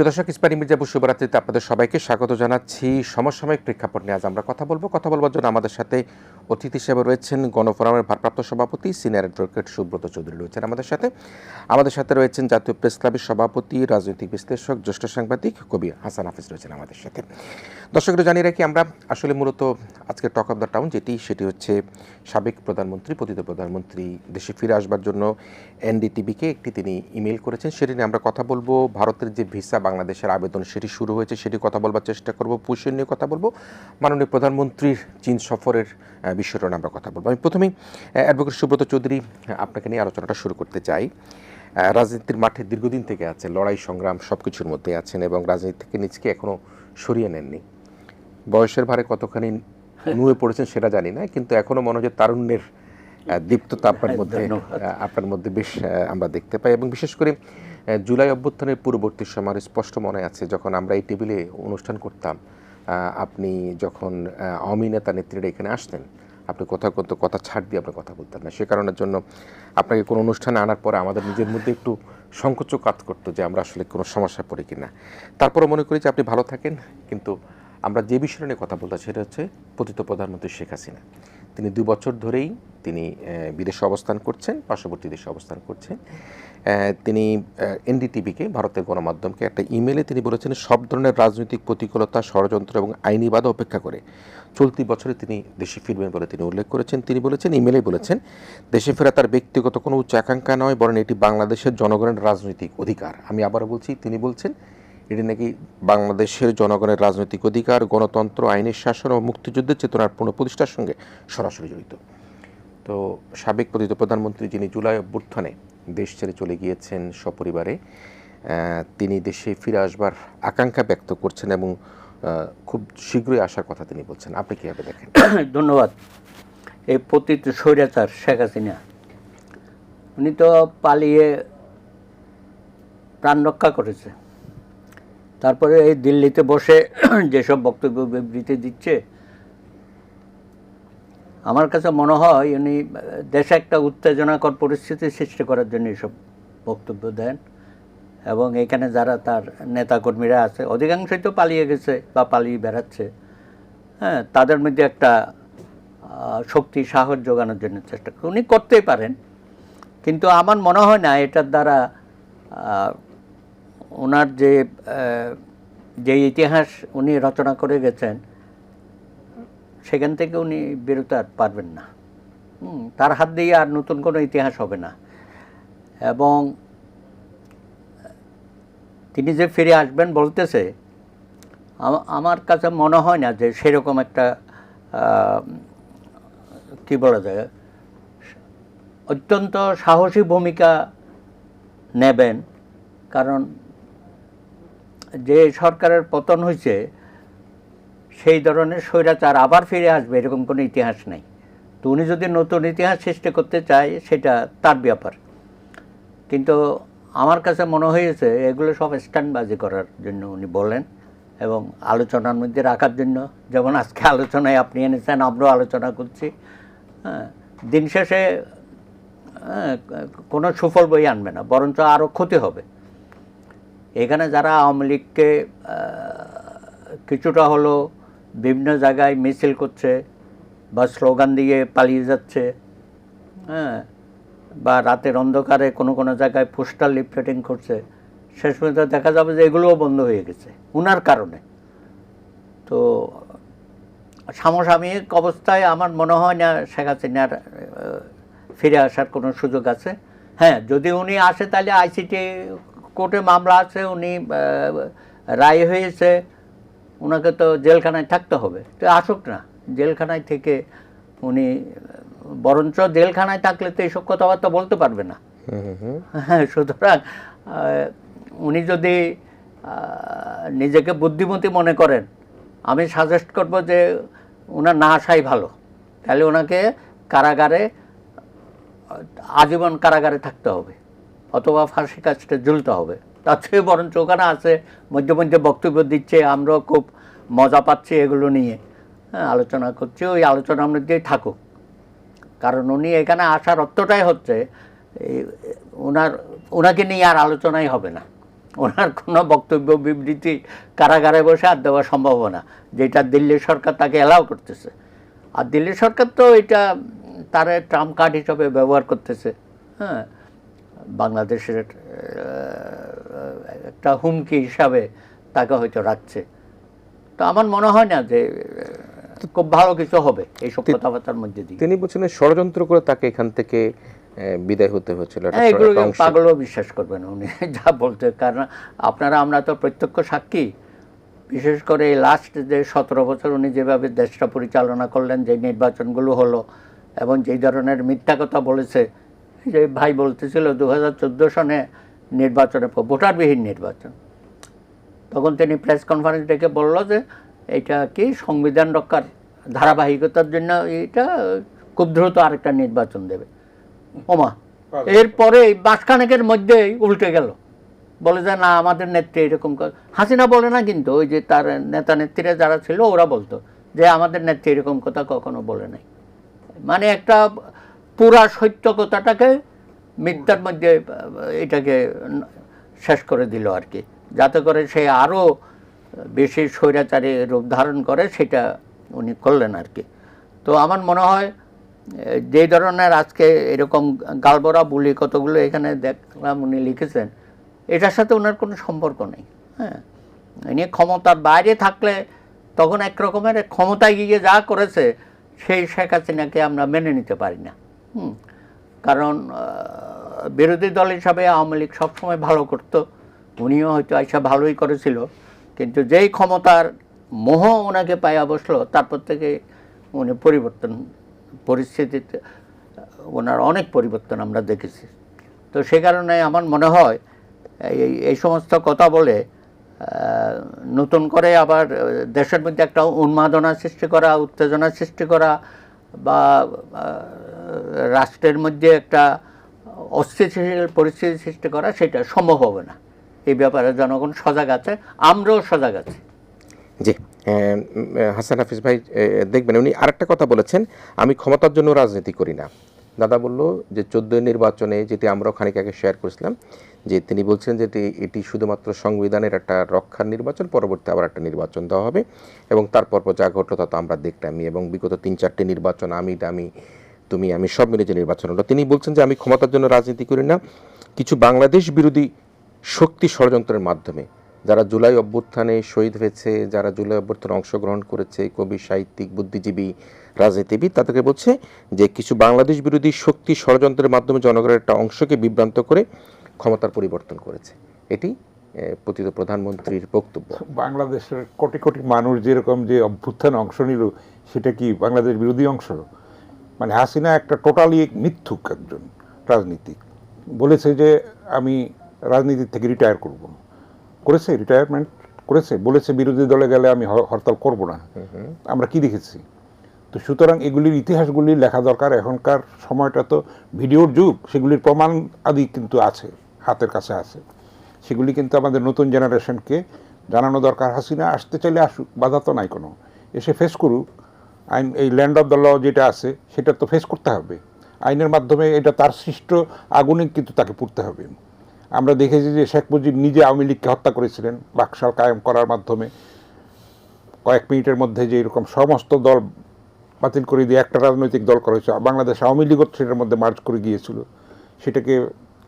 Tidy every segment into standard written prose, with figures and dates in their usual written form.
প্রিয় দর্শক, ইস্পাত মির্জাপুর শুভরাত্রিতে আপনাদের সবাইকে স্বাগত জানাচ্ছি। সমসাময়িক প্রেক্ষাপট নিয়ে আজ আমরা কথা বলবার জন্য আমাদের সাথে অতিথি হিসেবে রয়েছেন গণফোরামের ভারপ্রাপ্ত সভাপতি সিনিয়র অ্যাডভোকেট সুব্রত চৌধুরী রয়েছেন আমাদের সাথে রয়েছেন জাতীয় প্রেস ক্লাবের সভাপতি, রাজনৈতিক বিশ্লেষক, জ্যেষ্ঠ সাংবাদিক কবি হাসান হাফিজ রয়েছেন আমাদের সাথে। দর্শকরা জানিয়ে রাখি, আমরা আসলে মূলত আজকে টক অফ দ্য টাউন সেটি হচ্ছে সাবেক প্রধানমন্ত্রী, পতিত প্রধানমন্ত্রী দেশে ফিরে আসবার জন্য এনডিটিভিকে একটি তিনি ইমেল করেছেন, সেটি নিয়ে আমরা কথা বলবো। ভারতের যে ভিসা বাংলাদেশের আবেদন সেটি শুরু হয়েছে, সেটি কথা বলবার চেষ্টা করব। পুষ্য নিয়ে কথা বলবো, মাননীয় প্রধানমন্ত্রীর চীন সফরের বিষয়টা নিয়ে আমরা কথা বলবো। আমি প্রথমেই অ্যাডভোকেট সুব্রত চৌধুরী আপনাকে নিয়ে আলোচনাটা শুরু করতে চাই। রাজনীতির মাঠে দীর্ঘদিন থেকে আছেন, লড়াই সংগ্রাম সব কিছুর মধ্যে আছেন এবং রাজনীতি থেকে নিজকে এখনও সরিয়ে নেননি। বয়সের ভারে কতখানি নুয়ে পড়েছেন সেটা জানি না, কিন্তু এখনও মনে হয় তারুণ্যের দীপ্ততা আপনার মধ্যে বেশ আমরা দেখতে পাই। এবং বিশেষ করে জুলাই অভ্যুত্থানের পূর্ববর্তী সময় স্পষ্ট মনে আছে, যখন আমরা এই টেবিলে অনুষ্ঠান করতাম, আপনি যখন আওয়ামী নেতা নেত্রীরা এখানে আসতেন, আপনি কথা ছাড় দিয়ে আপনি কথা বলতেন না। সে কারণের জন্য আপনাকে কোনো অনুষ্ঠানে আনার পরে আমাদের নিজের মধ্যে একটু সংকোচ কাজ করতো যে আমরা আসলে কোনো সমস্যা পড়ি কিনা। তারপরে মনে করি যে আপনি ভালো থাকেন, কিন্তু আমরা যে বিষয় নিয়ে কথা বলতে সেটা হচ্ছে পতিত প্রধানমন্ত্রী শেখ হাসিনা। তিনি 2 বছর ধরেই তিনি বিদেশে অবস্থান করছেন, পার্শ্ববর্তী দেশে অবস্থান করছেন। তিনি এনডিটিভিকে, ভারতের গণমাধ্যমকে একটা ইমেলে তিনি বলেছেন, সব ধরনের রাজনৈতিক প্রতিকূলতা, ষড়যন্ত্র এবং আইনি বাধা উপেক্ষা করে চলতি বছরে তিনি দেশে ফিরবেন বলে তিনি উল্লেখ করেছেন। তিনি বলেছেন, ইমেলে বলেছেন, দেশে ফেরা তার ব্যক্তিগত কোনো উচ্চ আকাঙ্ক্ষা নয়, বরং এটি বাংলাদেশের জনগণের রাজনৈতিক অধিকার। আমি আবারও বলছি, তিনি বলছেন এটি নাকি বাংলাদেশের জনগণের রাজনৈতিক অধিকার, গণতন্ত্র, আইনের শাসন ও মুক্তিযুদ্ধের চেতনার পুনঃপ্রতিষ্ঠার সঙ্গে সরাসরি জড়িত। তো সাবেক পতিত প্রধানমন্ত্রী, যিনি জুলাই অভ্যুত্থানে দেশ ছেড়ে চলে গিয়েছেন সপরিবারে, তিনি দেশে ফিরে আসবার আকাঙ্ক্ষা ব্যক্ত করছেন এবং খুব শীঘ্রই আসার কথা তিনি বলছেন। আপনি কীভাবে দেখেন? ধন্যবাদ। এই পতিত স্বৈরাচার শেখ হাসিনা, উনি তো পালিয়ে প্রাণ রক্ষা করেছে, তারপরে এই দিল্লিতে বসে যেসব বক্তব্য বিবৃতি দিচ্ছে, আমার কাছে মনে হয় উনি দেশে একটা উত্তেজনাকর পরিস্থিতি সৃষ্টি করার জন্য এইসব বক্তব্য দেন। এবং এখানে যারা তার নেতাকর্মীরা আছে, অধিকাংশই তো পালিয়ে গেছে বা পালিয়ে বেড়াচ্ছে, হ্যাঁ, তাদের মধ্যে একটা শক্তি, সাহস যোগানোর জন্য চেষ্টা করে উনি করতেই পারেন। কিন্তু আমার মনে হয় না এটার দ্বারা ওনার যে ইতিহাস উনি রচনা করে গেছেন সেখান থেকে উনি বেরোতে আর পারবেন না। তার হাত দিয়ে আর নতুন কোনো ইতিহাস হবে না। এবং তিনি যে ফিরে আসবেন বলতেছে, আমার কাছে মনে হয় না যে সেরকম একটা কী বলা যায়, অত্যন্ত সাহসী ভূমিকা নেবেন। কারণ যে সরকারের পতন হয়েছে সেই ধরনের স্বৈরাচার আবার ফিরে আসবে এরকম কোনো ইতিহাস নেই। তো উনি যদি নতুন ইতিহাস সৃষ্টি করতে চায় সেটা তার ব্যাপার। কিন্তু আমার কাছে মনে হয়েছে এগুলো সব স্ট্যান্ডবাজি করার জন্য উনি বলেন এবং আলোচনার মধ্যে রাখার জন্য। যেমন আজকে আলোচনায় আপনি এনেছেন, আমরাও আলোচনা করছি। হ্যাঁ, দিন শেষে কোনো সুফল বই আনবে না, বরঞ্চ আরও ক্ষতি হবে। এখানে যারা আওয়ামী লীগকে কিছুটা হলো বিভিন্ন জায়গায় মিছিল করছে বা স্লোগান দিয়ে পালিয়ে যাচ্ছে, হ্যাঁ, বা রাতের অন্ধকারে কোনো কোনো জায়গায় পোস্টার লিফলেটিং করছে, শেষ পর্যন্ত দেখা যাবে যে এগুলোও বন্ধ হয়ে গেছে উনার কারণে। তো সমসাময়িক অবস্থায় আমার মনে হয় না শেখ হাসিনার ফিরে আসার কোনো সুযোগ আছে। হ্যাঁ, যদি উনি আসে তাহলে আইসিটি কোর্টে মামলা আছে, উনি রায় হয়েছে, ওনাকে তো জেলখানায় থাকতে হবে। তো আসুক না, জেলখানায় থেকে উনি, বরঞ্চ জেলখানায় থাকলে তো এইসব কথাবার্তা বলতে পারবে না। হ্যাঁ, সুতরাং উনি যদি নিজেকে বুদ্ধিমতী মনে করেন, আমি সাজেস্ট করব যে ওনার না আসাই ভালো। তাহলে ওনাকে কারাগারে, আজীবন কারাগারে থাকতে হবে অথবা ফাঁসি কাজটা ঝুলতে হবে। তার চেয়ে বরঞ্চ ওখানে আছে, মধ্যে মধ্যে বক্তব্য দিচ্ছে, আমরাও খুব মজা পাচ্ছি এগুলো নিয়ে, হ্যাঁ, আলোচনা করছি, ওই আলোচনার মধ্যেই থাকুক। কারণ উনি এখানে আসার অর্থটাই হচ্ছে ওনাকে নিয়ে আর আলোচনাই হবে না। ওনার কোনো বক্তব্য বিবৃতি কারাগারে বসে আর দেওয়া সম্ভব না, যেটা দিল্লি সরকার তাকে অ্যালাউ করতেছে। আর দিল্লি সরকার তো এটা তার ট্রাম্প কার্ড হিসাবে ব্যবহার করতেছে। হ্যাঁ, বাংলাদেশের একটা হুমকি হিসাবে তাকে হয়তো রাখছে। তো আমার মনে হয় না যে খুব ভালো কিছু হবে এইসব কথাবার্তার মধ্যে দিয়ে। তিনি বলছেন ষড়যন্ত্র করে তাকে এখান থেকে বিদায় হতে হয়েছিল। এগুলো পাগলও বিশ্বাস করবেন উনি যা বলতে, কারণ আমরা তো প্রত্যক্ষ সাক্ষী। বিশেষ করে এই লাস্ট যে 17 বছর উনি যেভাবে দেশটা পরিচালনা করলেন, যে নির্বাচনগুলো হলো এবং যেই ধরনের মিথ্যা কথা বলেছে, যে ভাই বলতেছিল 2014 সনে নির্বাচনে ভোটারবিহীন নির্বাচন, তখন তিনি প্রেস কনফারেন্স ডেকে বলল যে এটা কি সংবিধান রক্ষার ধারাবাহিকতার জন্য এটা খুব দ্রুত আরেকটা নির্বাচন দেবে। ওমা, এরপরে মাসখানেকের মধ্যেই উল্টে গেল, বলে যে না আমাদের নেত্রী এরকম। হাসিনা বলে না, কিন্তু ওই যে তার নেতা নেত্রীরা যারা ছিল ওরা বলতো যে আমাদের নেত্রী এরকম কথা কখনো বলে নাই। মানে একটা পুরা সত্য কথাটাকে মিথ্যার মধ্যে এটাকে শেষ করে দিল আর কি, যাতে করে সে আরও বেশি স্বৈরাচারী রূপ ধারণ করে, সেটা উনি করলেন আর কি। তো আমার মনে হয় যে ধরনের আজকে এরকম গালবরা বুলি কতগুলো এখানে দেখলাম উনি লিখেছেন, এটার সাথে ওনার কোনো সম্পর্ক নেই। হ্যাঁ, ইনি ক্ষমতার বাইরে থাকলে তখন একরকমের, ক্ষমতায় গিয়ে যা করেছে সেই শেখ হাসিনাকে আমরা মেনে নিতে পারি না। কারণ বিরোধী দল হিসাবে আওয়ামী লীগ সবসময় ভালো করতো, উনিও হয়তো আইসা ভালোই করেছিল, কিন্তু যেই ক্ষমতার মোহ ওনাকে পাইয়া বসলো তারপর থেকে উনি পরিস্থিতিতে ওনার অনেক পরিবর্তন আমরা দেখেছি। তো সে কারণে আমার মনে হয় এই সমস্ত কথা বলে নতুন করে আবার দেশের মধ্যে একটা উন্মাদনা সৃষ্টি করা, উত্তেজনা সৃষ্টি করা, বা রাষ্ট্রের মধ্যে একটা অস্থিতিশীল পরিস্থিতি সৃষ্টি করা, সেটা সম্ভব হবে না। এই ব্যাপারে জনগণ সজাগ আছে, আমরাও সজাগ আছি। জি, হাসান হাফিজ ভাই দেখবেন উনি আরেকটা কথা বলেছেন, আমি ক্ষমতার জন্য রাজনীতি করি না। দাদা বলল যে 14 নির্বাচনে, যেটি আমরাও খানিক আগে শেয়ার করেছিলাম, যে তিনি বলছেন যে এটি শুধুমাত্র সংবিধানের একটা রক্ষার নির্বাচন, পরবর্তী আবার একটা নির্বাচন দেওয়া হবে, এবং তারপর যা ঘটলো তা তো আমরা দেখলামই, এবং বিগত 3-4টি নির্বাচন আমি তুমি আমি সব মিলে যে নির্বাচন হলো। তিনি বলছেন যে আমি ক্ষমতার জন্য রাজনীতি করি না, কিছু বাংলাদেশ বিরোধী শক্তি ষড়যন্ত্রের মাধ্যমে যারা জুলাই অভ্যুত্থানে শহীদ হয়েছে, যারা জুলাই অভ্যুত্থানে অংশগ্রহণ করেছে, কবি, সাহিত্যিক, বুদ্ধিজীবী, রাজনীতিবিদ, তাদেরকে বলছে যে কিছু বাংলাদেশ বিরোধী শক্তি ষড়যন্ত্রের মাধ্যমে জনগণের একটা অংশকে বিভ্রান্ত করে ক্ষমতার পরিবর্তন করেছে। এটি পতিত প্রধানমন্ত্রীর বক্তব্য। বাংলাদেশের কোটি কোটি মানুষ যেরকম যে অভ্যুত্থানে অংশ নিল, সেটা কি বাংলাদেশ বিরোধী অংশ? মানে হাসিনা একটা টোটালি মিথ্যুক একজন রাজনীতিক, বলেছে যে আমি রাজনীতি থেকে রিটায়ার করব, করেছে, রিটায়ারমেন্ট করেছে, বলেছে বিরোধী দলে গেলে আমি হরতাল করব না। আমরা কি দেখেছি? তো সুতরাং এগুলির ইতিহাসগুলি লেখা দরকার। এখনকার সময়টা তো ভিডিওর যুগ, সেগুলির প্রমাণ আদি কিন্তু আছে, হাতের কাছে আছে, সেগুলি কিন্তু আমাদের নতুন জেনারেশনকে জানানো দরকার। হাসিনা আসতে চাইলে আসুক, বাধা তো নাই কোনো, এসে ফেস করুক। আইন, এই ল্যান্ড অফ দ্য ল যেটা আছে সেটা তো ফেস করতে হবে আইনের মাধ্যমে। এটা তার সৃষ্ট আগুনে কিন্তু তাকে পুড়তে হবে। আমরা দেখেছি যে শেখ মুজিব নিজে আওয়ামী লীগকে হত্যা করেছিলেন বাকশাল কায়েম করার মাধ্যমে। কয়েক মিনিটের মধ্যে যে এরকম সমস্ত দল বাতিল করে দিয়ে একটা রাজনৈতিক দল করা হয়েছে, বাংলাদেশ আওয়ামী লীগও সেটার মধ্যে মার্চ করে গিয়েছিল। সেটাকে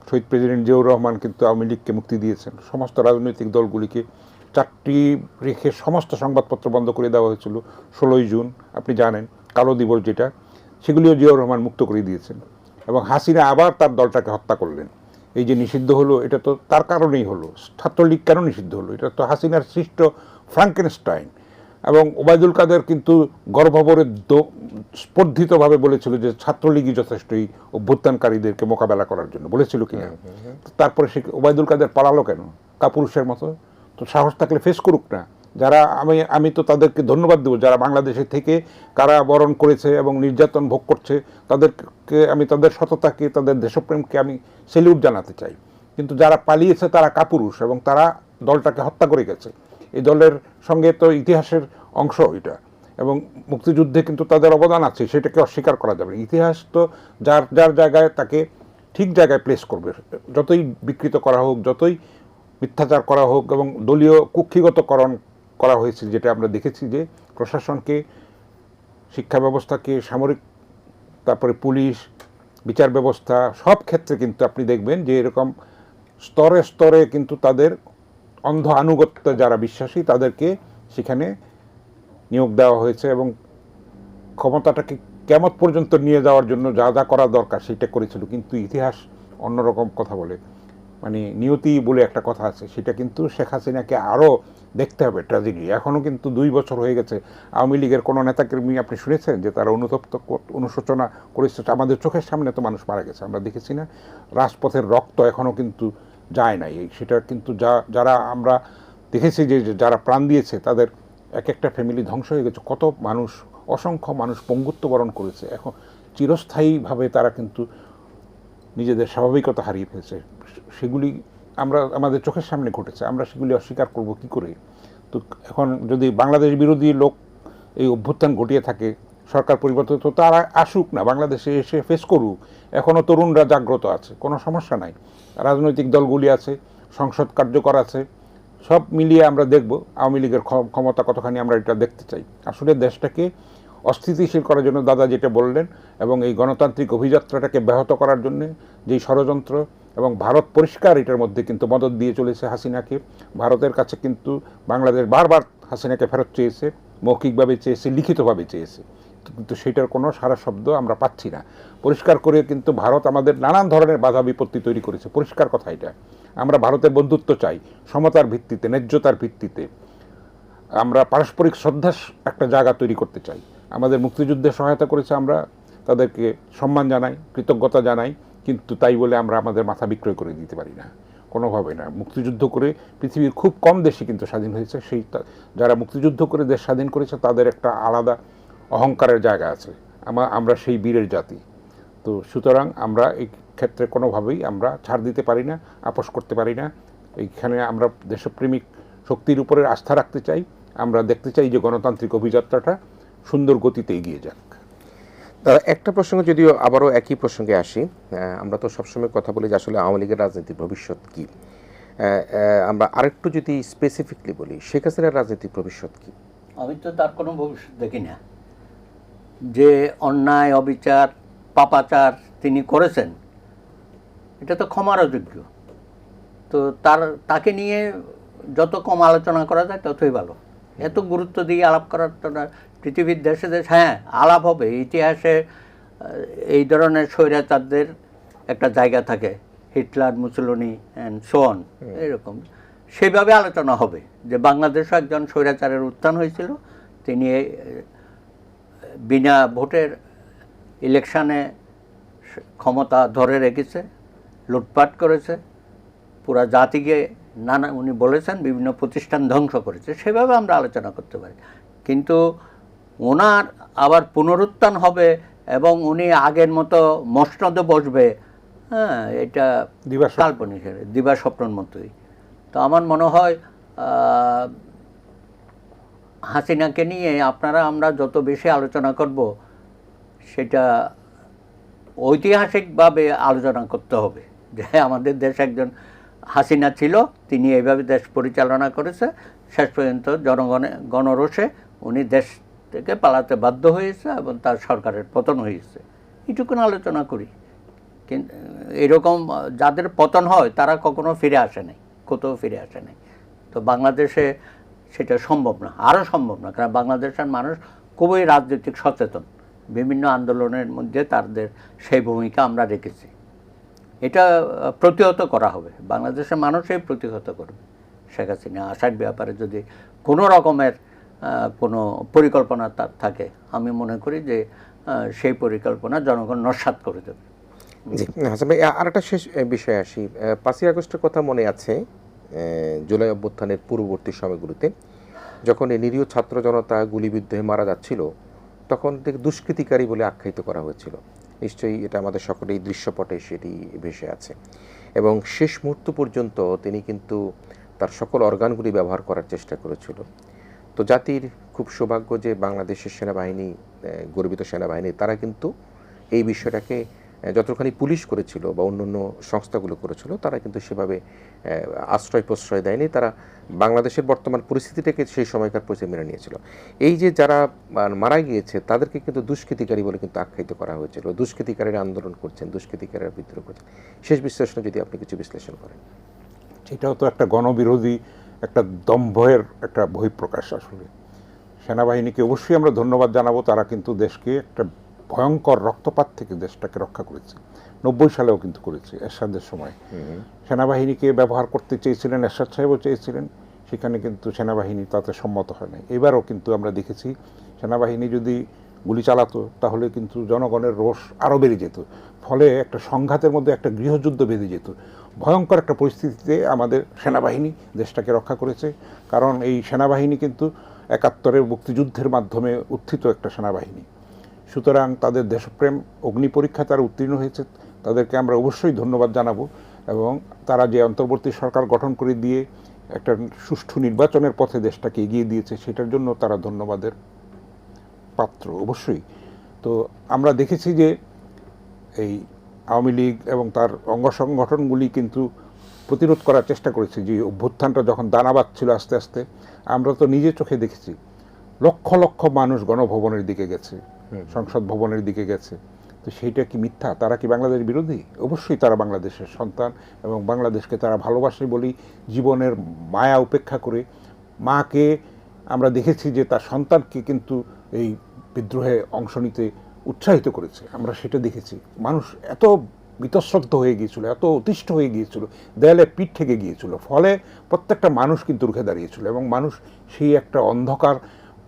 শহীদ প্রেসিডেন্ট জিয়াউর রহমান কিন্তু আওয়ামী লীগকে মুক্তি দিয়েছেন। সমস্ত রাজনৈতিক দলগুলিকে চারটি রেখে সমস্ত সংবাদপত্র বন্ধ করে দেওয়া হয়েছিল 16ই জুন, আপনি জানেন, কালো দিবস যেটা, সেগুলিও জিয়াউর রহমান মুক্ত করে দিয়েছেন। এবং হাসিনা আবার তার দলটাকে হত্যা করলেন। এই যে নিষিদ্ধ হলো, এটা তো তার কারণেই হলো। ছাত্রলীগ কেন নিষিদ্ধ হলো? এটা তো হাসিনার সৃষ্ট ফ্রাঙ্কেনস্টাইন। এবং ওবায়দুল কাদের কিন্তু গর্বভরে স্পর্ধিতভাবে বলেছিল যে ছাত্রলীগই যথেষ্ট এই অভ্যুত্থানকারীদেরকে মোকাবেলা করার জন্য, বলেছিল কিনা? তারপরে সে ওবায়দুল কাদের পালালো কেন কাপুরুষের মতো? তো সাহস থাকলে ফেস করুক না। যারা আমি তো তাদেরকে ধন্যবাদ দেবো, যারা বাংলাদেশে থেকে কারাবরণ করেছে এবং নির্যাতন ভোগ করছে, তাদেরকে আমি, তাদের সততাকে, তাদের দেশপ্রেমকে আমি সেলিউট জানাতে চাই। কিন্তু যারা পালিয়েছে তারা কাপুরুষ, এবং তারা দলটাকে হত্যা করে গেছে। এই দলের সঙ্গে তো ইতিহাসের অংশ এটা, এবং মুক্তিযুদ্ধে কিন্তু তাদের অবদান আছে, সেটাকে অস্বীকার করা যাবে না। ইতিহাস তো যার জায়গায় তাকে ঠিক জায়গায় প্লেস করবে, যতই বিকৃত করা হোক, যতই মিথ্যাচার করা হোক এবং দলীয় কুক্ষিগতকরণ করা হয়েছে, যেটা আমরা দেখেছি যে প্রশাসনকে, শিক্ষা ব্যবস্থাকে, সামরিক, তারপরে পুলিশ, বিচার ব্যবস্থা, সব ক্ষেত্রে কিন্তু আপনি দেখবেন যে এরকম স্তরে স্তরে কিন্তু তাদের অন্ধ আনুগত্য যারা বিশ্বাসী তাদেরকে সেখানে নিয়োগ দেওয়া হয়েছে এবং ক্ষমতাটাকে কেমত পর্যন্ত নিয়ে যাওয়ার জন্য যা যা করা দরকার সেটা করেছিল। কিন্তু ইতিহাস অন্যরকম কথা বলে, মানে নিয়তি বলে একটা কথা আছে, সেটা কিন্তু শেখ হাসিনাকে আরও দেখতে হবে ট্র্যাজেডি। এখনও কিন্তু 2 বছর হয়ে গেছে, আওয়ামী লীগের কোনো নেতাকর্মী আপনি শুনেছেন যে তারা অনুশোচনা করেছে? আমাদের চোখের সামনে তো মানুষ মারা গেছে, আমরা দেখেছি না? রাজপথের রক্ত এখনও কিন্তু যায় নাই। সেটা কিন্তু যারা আমরা দেখেছি যে যারা প্রাণ দিয়েছে তাদের এক একটা ফ্যামিলি ধ্বংস হয়ে গেছে, কত মানুষ, অসংখ্য মানুষ পঙ্গুত্ব বরণ করেছে। এখন চিরস্থায়ীভাবে তারা কিন্তু নিজেদের স্বাভাবিকতা হারিয়ে ফেলছে। সেগুলি আমাদের চোখের সামনে ঘটেছে, আমরা সেগুলি অস্বীকার করব কি করে? তো এখন যদি বাংলাদেশ বিরোধী লোক এই অভ্যুত্থান ঘটিয়ে থাকে, সরকার পরিবর্তন, তো তারা আসুক না, বাংলাদেশে এসে ফেস করুক। এখনও তরুণরা জাগ্রত আছে, কোনো সমস্যা নাই, রাজনৈতিক দলগুলি আছে, সংসদ কার্যকর আছে, সব মিলিয়ে আমরা দেখব আওয়ামী লীগের ক্ষমতা কতখানি আমরা এটা দেখতে চাই। আসলে দেশটাকে অস্থিতিশীল করার জন্য দাদা যেটা বললেন, এবং এই গণতান্ত্রিক অভিযাত্রাটাকে ব্যাহত করার জন্য যেই ষড়যন্ত্র, এবং ভারত পরিষ্কার এটার মধ্যে কিন্তু মদদ দিয়ে চলেছে হাসিনাকে। ভারতের কাছে কিন্তু বাংলাদেশ বারবার হাসিনাকে ফেরত চেয়েছে, মৌখিকভাবে চেয়েছে, লিখিতভাবে চেয়েছে, কিন্তু সেটার কোনো সারা শব্দ আমরা পাচ্ছি না। পরিষ্কার করে কিন্তু ভারত আমাদের নানান ধরনের বাধা বিপত্তি তৈরি করেছে, পরিষ্কার কথা এটা। আমরা ভারতের বন্ধুত্ব চাই, সমতার ভিত্তিতে, ন্যায্যতার ভিত্তিতে। আমরা পারস্পরিক শ্রদ্ধার একটা জায়গা তৈরি করতে চাই। আমাদের মুক্তিযুদ্ধে সহায়তা করেছে, আমরা তাদেরকে সম্মান জানাই, কৃতজ্ঞতা জানাই, কিন্তু তাই বলে আমরা আমাদের মাথা বিক্রয় করে দিতে পারি না, কোনোভাবে না। মুক্তিযুদ্ধ করে পৃথিবীর খুব কম দেশই কিন্তু স্বাধীন হয়েছে। সেই যারা মুক্তিযুদ্ধ করে দেশ স্বাধীন করেছে তাদের একটা আলাদা অহংকারের জায়গা আছে, আমরা সেই বীরের জাতি। তো সুতরাং আমরা এই ক্ষেত্রে কোনোভাবেই আমরা ছাড় দিতে পারি না, আপোষ করতে পারি না। এইখানে আমরা দেশপ্রেমিক শক্তির উপরে আস্থা রাখতে চাই। আমরা দেখতে চাই যে গণতান্ত্রিক অভিযাত্রাটা সুন্দর গতিতে এগিয়ে যাক। একটা প্রসঙ্গ, যদিও আবারও একই প্রসঙ্গে আসি, আমরা তো সবসময় কথা বলি যে আসলে আওয়ামী লীগের রাজনীতির ভবিষ্যৎ কী। আমরা আরেকটু যদি স্পেসিফিকলি বলি, শেখ হাসিনার রাজনীতির ভবিষ্যৎ কী? আমি তো তার কোনো ভবিষ্যৎ দেখি না। যে অন্যায়, অবিচার, পাপাচার তিনি করেছেন, এটা তো ক্ষমার অযোগ্য। তো তাকে নিয়ে যত কম আলোচনা করা যায় ততই ভালো। এত গুরুত্ব দিয়ে আলাপ করার তো না। পৃথিবীর দেশে দেশ, হ্যাঁ আলাপ হবে, ইতিহাসে এই ধরনের স্বৈরাচারদের একটা জায়গা থাকে, Hitler, Mussolini and so on, এরকম সেইভাবে আলোচনা হবে যে বাংলাদেশও একজন স্বৈরাচারের উত্থান হয়েছিল, তিনি বিনা ভোটের ইলেকশানে ক্ষমতা ধরে রেখেছে, লুটপাট করেছে, পুরা জাতিকে উনি বলেছেন বিভিন্ন প্রতিষ্ঠান ধ্বংস করেছে। সেভাবে আমরা আলোচনা করতে পারি, কিন্তু ওনার আবার পুনরুত্থান হবে এবং উনি আগের মতো মসনদে বসবে, হ্যাঁ, এটা কাল্পনিক, দিবা স্বপ্নের মতোই। তো আমার মনে হয় হাসিনাকে নিয়ে আমরা যত বেশি আলোচনা করব, সেটা ঐতিহাসিকভাবে আলোচনা করতে হবে যে আমাদের দেশ একজন হাসিনা ছিল, তিনি এইভাবে দেশ পরিচালনা করেছে, শেষ পর্যন্ত গণরোষে উনি দেশ থেকে পালাতে বাধ্য হয়েছে এবং তার সরকারের পতন হয়েছে। এইটুকুন আলোচনা করি। কিন্তু এরকম যাদের পতন হয় তারা কখনো ফিরে আসে নাই, কোথাও ফিরে আসে নাই। তো বাংলাদেশে সেটা সম্ভব না, আরও সম্ভব না, কারণ বাংলাদেশের মানুষ খুবই রাজনৈতিক সচেতন। বিভিন্ন আন্দোলনের মধ্যে তাদের সেই ভূমিকা আমরা রেখেছি। এটা প্রতিহত করা হবে, বাংলাদেশের মানুষই প্রতিহত করবে শেখ হাসিনা আসার ব্যাপারে। যদি কোনো রকমের কোনো পরিকল্পনা তার থাকে, আমি মনে করি যে সেই পরিকল্পনা জনগণ নস্যাৎ করে দেবে। জি হাসান ভাই, আর একটা শেষ বিষয়ে আসি। 5ই আগস্টের কথা মনে আছে, জুলাই অভ্যুত্থানের পূর্ববর্তী সময়গুলোতে যখন এই নিরীহ ছাত্র জনতা গুলিবিদ্ধ হয়ে মারা যাচ্ছিল, তখন থেকে দুষ্কৃতিকারী বলে আখ্যায়িত করা হয়েছিল। নিশ্চয়ই এটা আমাদের সকলেই দৃশ্যপটে সেটি ভেসে আছে, এবং শেষ মুহূর্ত পর্যন্ত তিনি কিন্তু তার সকল অর্গানগুলি ব্যবহার করার চেষ্টা করেছিল। তো জাতির খুব সৌভাগ্য যে বাংলাদেশের সেনাবাহিনী, গর্বিত সেনাবাহিনী, তারা কিন্তু এই বিষয়টাকে যতখানি পুলিশ করেছিল বা অন্যান্য সংস্থাগুলো করেছিল তারা কিন্তু সেভাবে আশ্রয় প্রশ্রয় দেয়নি। তারা বাংলাদেশের বর্তমান পরিস্থিতিটাকে সেই সময়কার পরিস্থিতি মেনে নিয়েছিল। এই যে যারা মারা গিয়েছে তাদেরকে কিন্তু দুষ্কৃতিকারী বলে কিন্তু আখ্যায়িত করা হয়েছিল। দুষ্কৃতিকারীরা আন্দোলন করছেন, দুষ্কৃতিকারীরা বিদ্রোহ করছেন। শেষ বিশ্লেষণে যদি আপনি কিছু বিশ্লেষণ করেন। সেটাও তো একটা গণবিরোধী, একটা দম্ভের একটা বহিঃপ্রকাশ। আসলে সেনাবাহিনীকে অবশ্যই আমরা ধন্যবাদ জানাবো, তারা কিন্তু দেশকে একটা ভয়ঙ্কর রক্তপাত থেকে দেশটাকে রক্ষা করেছে। 90 সালেও কিন্তু করেছে, এরশাদের সময় সেনাবাহিনীকে ব্যবহার করতে চেয়েছিলেন, এরশাদ সাহেবও চেয়েছিলেন, সেখানে কিন্তু সেনাবাহিনী তাতে সম্মত হয় নাই। এবারও কিন্তু আমরা দেখেছি সেনাবাহিনী যদি গুলি চালাতো তাহলে কিন্তু জনগণের রোষ আরও বেড়ে যেত, ফলে একটা সংঘাতের মধ্যে একটা গৃহযুদ্ধ বেঁধে যেত। ভয়ঙ্কর একটা পরিস্থিতিতে আমাদের সেনাবাহিনী দেশটাকে রক্ষা করেছে, কারণ এই সেনাবাহিনী কিন্তু 71-এর মুক্তিযুদ্ধের মাধ্যমে উত্থিত একটা সেনাবাহিনী। সুতরাং তাদের দেশপ্রেম অগ্নি পরীক্ষা তারা উত্তীর্ণ হয়েছে, তাদেরকে আমরা অবশ্যই ধন্যবাদ জানাবো। এবং তারা যে অন্তর্বর্তী সরকার গঠন করে দিয়ে একটা সুষ্ঠু নির্বাচনের পথে দেশটাকে এগিয়ে দিয়েছে, সেটার জন্য তারা ধন্যবাদের পাত্র অবশ্যই। তো আমরা দেখেছি যে এই আওয়ামী লীগ এবং তার অঙ্গ সংগঠনগুলি কিন্তু প্রতিরোধ করার চেষ্টা করেছে। যে অভ্যুত্থানটা যখন দানা বাঁধছিল আস্তে আস্তে, আমরা তো নিজে চোখে দেখেছি লক্ষ লক্ষ মানুষ গণভবনের দিকে গেছে, সংসদ ভবনের দিকে গেছে। তো সেইটা কি মিথ্যা? তারা কি বাংলাদেশ বিরোধী? অবশ্যই তারা বাংলাদেশের সন্তান এবং বাংলাদেশকে তারা ভালোবাসে বলেই জীবনের মায়া উপেক্ষা করে মাকে আমরা দেখেছি যে তার সন্তানকে কিন্তু এই বিদ্রোহে অংশ নিতে উৎসাহিত করেছে, আমরা সেটা দেখেছি। মানুষ এত বীতশ্রদ্ধ হয়ে গিয়েছিল, এত অতিষ্ঠ হয়ে গিয়েছিল, দেয়ালে পিঠ থেকে গিয়েছিল, ফলে প্রত্যেকটা মানুষ কিন্তু রুখে দাঁড়িয়েছিল এবং মানুষ সেই একটা অন্ধকার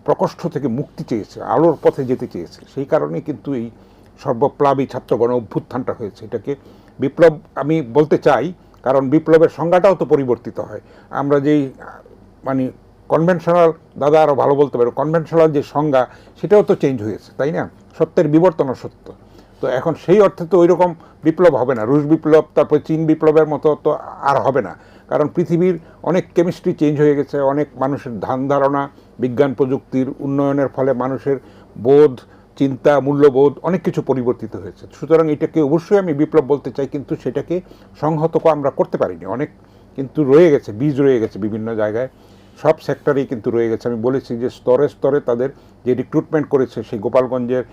প্রকোষ্ঠ থেকে মুক্তি চেয়েছে, আলোর পথে যেতে চেয়েছে। সেই কারণেই কিন্তু এই সর্বপ্লাবী ছাত্র গণ অভ্যুত্থানটা হয়েছে। এটাকে বিপ্লব আমি বলতে চাই, কারণ বিপ্লবের সংজ্ঞাটাও তো পরিবর্তিত হয়। আমরা যেই মানে কনভেনশনাল, দাদা আরও ভালো বলতে পারো, কনভেনশনাল যে সংজ্ঞা সেটাও তো চেঞ্জ হয়েছে, তাই না? সত্যের বিবর্তন সত্য। তো এখন সেই অর্থে তো ওই রকম বিপ্লব হবে না, রুশ বিপ্লব তারপর চীন বিপ্লবের মতো তো আর হবে না, কারণ পৃথিবীর অনেক কেমিস্ট্রি চেঞ্জ হয়ে গেছে, অনেক মানুষের ধ্যান ধারণা, বিজ্ঞান প্রযুক্তির উন্নয়নের ফলে মানুষের বোধ, চিন্তা, মূল্যবোধ অনেক কিছু পরিবর্তিত হয়েছে। সুতরাং এটাকে অবশ্যই আমি বিপ্লব বলতে চাই, কিন্তু সেটাকে সংহত আমরা করতে পারিনি। অনেক কিন্তু রয়ে গেছে, বীজ রয়ে গেছে বিভিন্ন জায়গায়, সব সেক্টরেই কিন্তু রয়ে গেছে। আমি বলেছি যে স্তরে স্তরে তাদের যে রিক্রুটমেন্ট করেছে, সেই গোপালগঞ্জের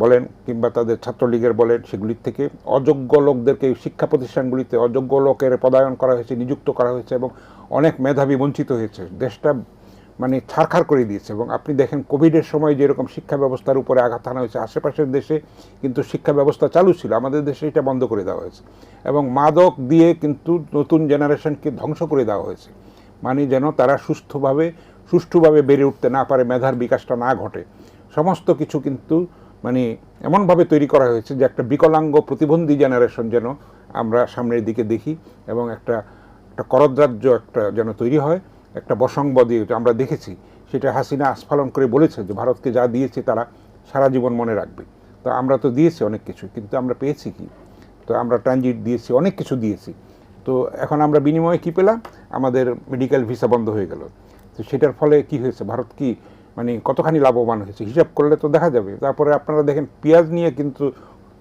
বলেন কিংবা তাদের ছাত্রলীগের বলেন, সেগুলির থেকে অযোগ্য লোকদেরকে শিক্ষা প্রতিষ্ঠানগুলিতে অযোগ্য লোকের পদায়ন করা হয়েছে, নিযুক্ত করা হয়েছে এবং অনেক মেধাবী বঞ্চিত হয়েছে। দেশটা মানে ছারখার করে দিয়েছে। এবং আপনি দেখেন কোভিডের সময় যেরকম শিক্ষা ব্যবস্থার উপরে আঘাত আনা হয়েছে, আশেপাশের দেশে কিন্তু শিক্ষা ব্যবস্থা চালু ছিল, আমাদের দেশে এটা বন্ধ করে দেওয়া হয়েছে। এবং মাদক দিয়ে কিন্তু নতুন জেনারেশনকে ধ্বংস করে দেওয়া হয়েছে, মানে যেন তারা সুষ্ঠুভাবে বেড়ে উঠতে না পারে, মেধার বিকাশটা না ঘটে। সমস্ত কিছু কিন্তু মানে এমনভাবে তৈরি করা হয়েছে যে একটা বিকলাঙ্গ প্রতিবন্ধী জেনারেশন যেন আমরা সামনের দিকে দেখি এবং একটা করদ্রাজ্য একটা যেন তৈরি হয়, একটা বসংবাদী আমরা দেখেছি। সেটা হাসিনা আস্ফালন করে বলেছে যে ভারতকে যা দিয়েছে তারা সারা জীবন মনে রাখবে। তো আমরা তো দিয়েছি অনেক কিছু, কিন্তু আমরা পেয়েছি কি? তো আমরা ট্রানজিট দিয়েছি, অনেক কিছু দিয়েছি। তো এখন আমরা বিনিময়ে কী পেলাম? আমাদের মেডিকেল ভিসা বন্ধ হয়ে গেল। তো সেটার ফলে কি হয়েছে? ভারত কি মানে কতখানি লাভবান হয়েছে হিসাব করলে তো দেখা যাবে। তারপরে আপনারা দেখেন পেঁয়াজ নিয়ে কিন্তু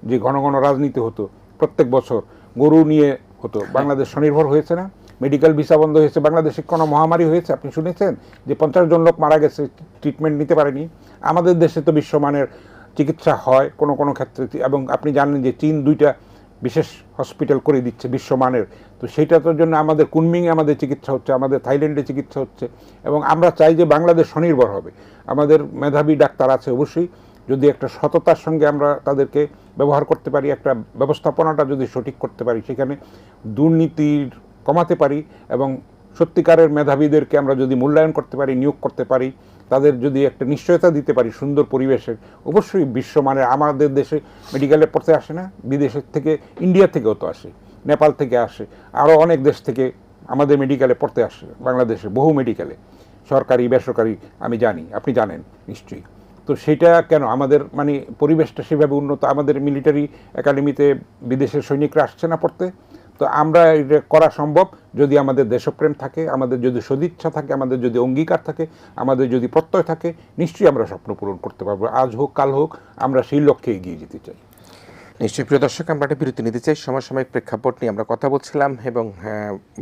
যে ঘন ঘন রাজনীতি হতো প্রত্যেক বছর, গরু নিয়ে হতো, বাংলাদেশ স্বনির্ভর হয়েছে না? মেডিকেল ভিসা বন্ধ হয়েছে, বাংলাদেশে কোনো মহামারী হয়েছে আপনি শুনেছেন যে 50 জন লোক মারা গেছে, ট্রিটমেন্ট নিতে পারেনি? আমাদের দেশে তো বিশ্বমানের চিকিৎসা হয় কোনো কোনো ক্ষেত্রে, এবং আপনি জানেন যে চীন 2টা বিশেষ হসপিটাল করে দিচ্ছে বিশ্বমানের। তো সেইটার জন্য আমাদের কুনমিংয়ে আমাদের চিকিৎসা হচ্ছে, আমাদের থাইল্যান্ডে চিকিৎসা হচ্ছে। এবং আমরা চাই যে বাংলাদেশ স্বনির্ভর হবে। আমাদের মেধাবী ডাক্তার আছে, অবশ্যই যদি একটা সততার সঙ্গে আমরা তাদেরকে ব্যবহার করতে পারি, একটা ব্যবস্থাপনাটা যদি সঠিক করতে পারি, সেখানে দুর্নীতির কমাতে পারি এবং সত্যিকারের মেধাবীদেরকে আমরা যদি মূল্যায়ন করতে পারি, নিয়োগ করতে পারি, তাদের যদি একটা নিশ্চয়তা দিতে পারি সুন্দর পরিবেশের, অবশ্যই বিশ্বমানের আমাদের দেশে মেডিকেলে পড়তে আসে না, বিদেশের থেকে, ইন্ডিয়া থেকেও তো আসে, নেপাল থেকে আসে, আরও অনেক দেশ থেকে আমাদের মেডিকেলে পড়তে আসে, বাংলাদেশে বহু মেডিকেলে, সরকারি বেসরকারি, আমি জানি, আপনি জানেন নিশ্চয়ই। তো সেটা কেন আমাদের মানে পরিবেশটা সেভাবে উন্নত? আমাদের মিলিটারি একাডেমিতে বিদেশের সৈনিকরা আসছে না পড়তে? তো আমরা এটা করা সম্ভব যদি আমাদের দেশপ্রেম থাকে, আমাদের যদি সদিচ্ছা থাকে, আমাদের যদি অঙ্গীকার থাকে, আমাদের যদি প্রত্যয় থাকে, নিশ্চয়ই আমরা স্বপ্ন পূরণ করতে পারবো। আজ হোক কাল হোক, আমরা সেই লক্ষ্যে এগিয়ে যেতে চাই। নিশ্চয়ই প্রিয় দর্শক, আমরা একটা বিরতি নিতে চাই। সমসাময়িক প্রেক্ষাপট নিয়ে আমরা কথা বলছিলাম এবং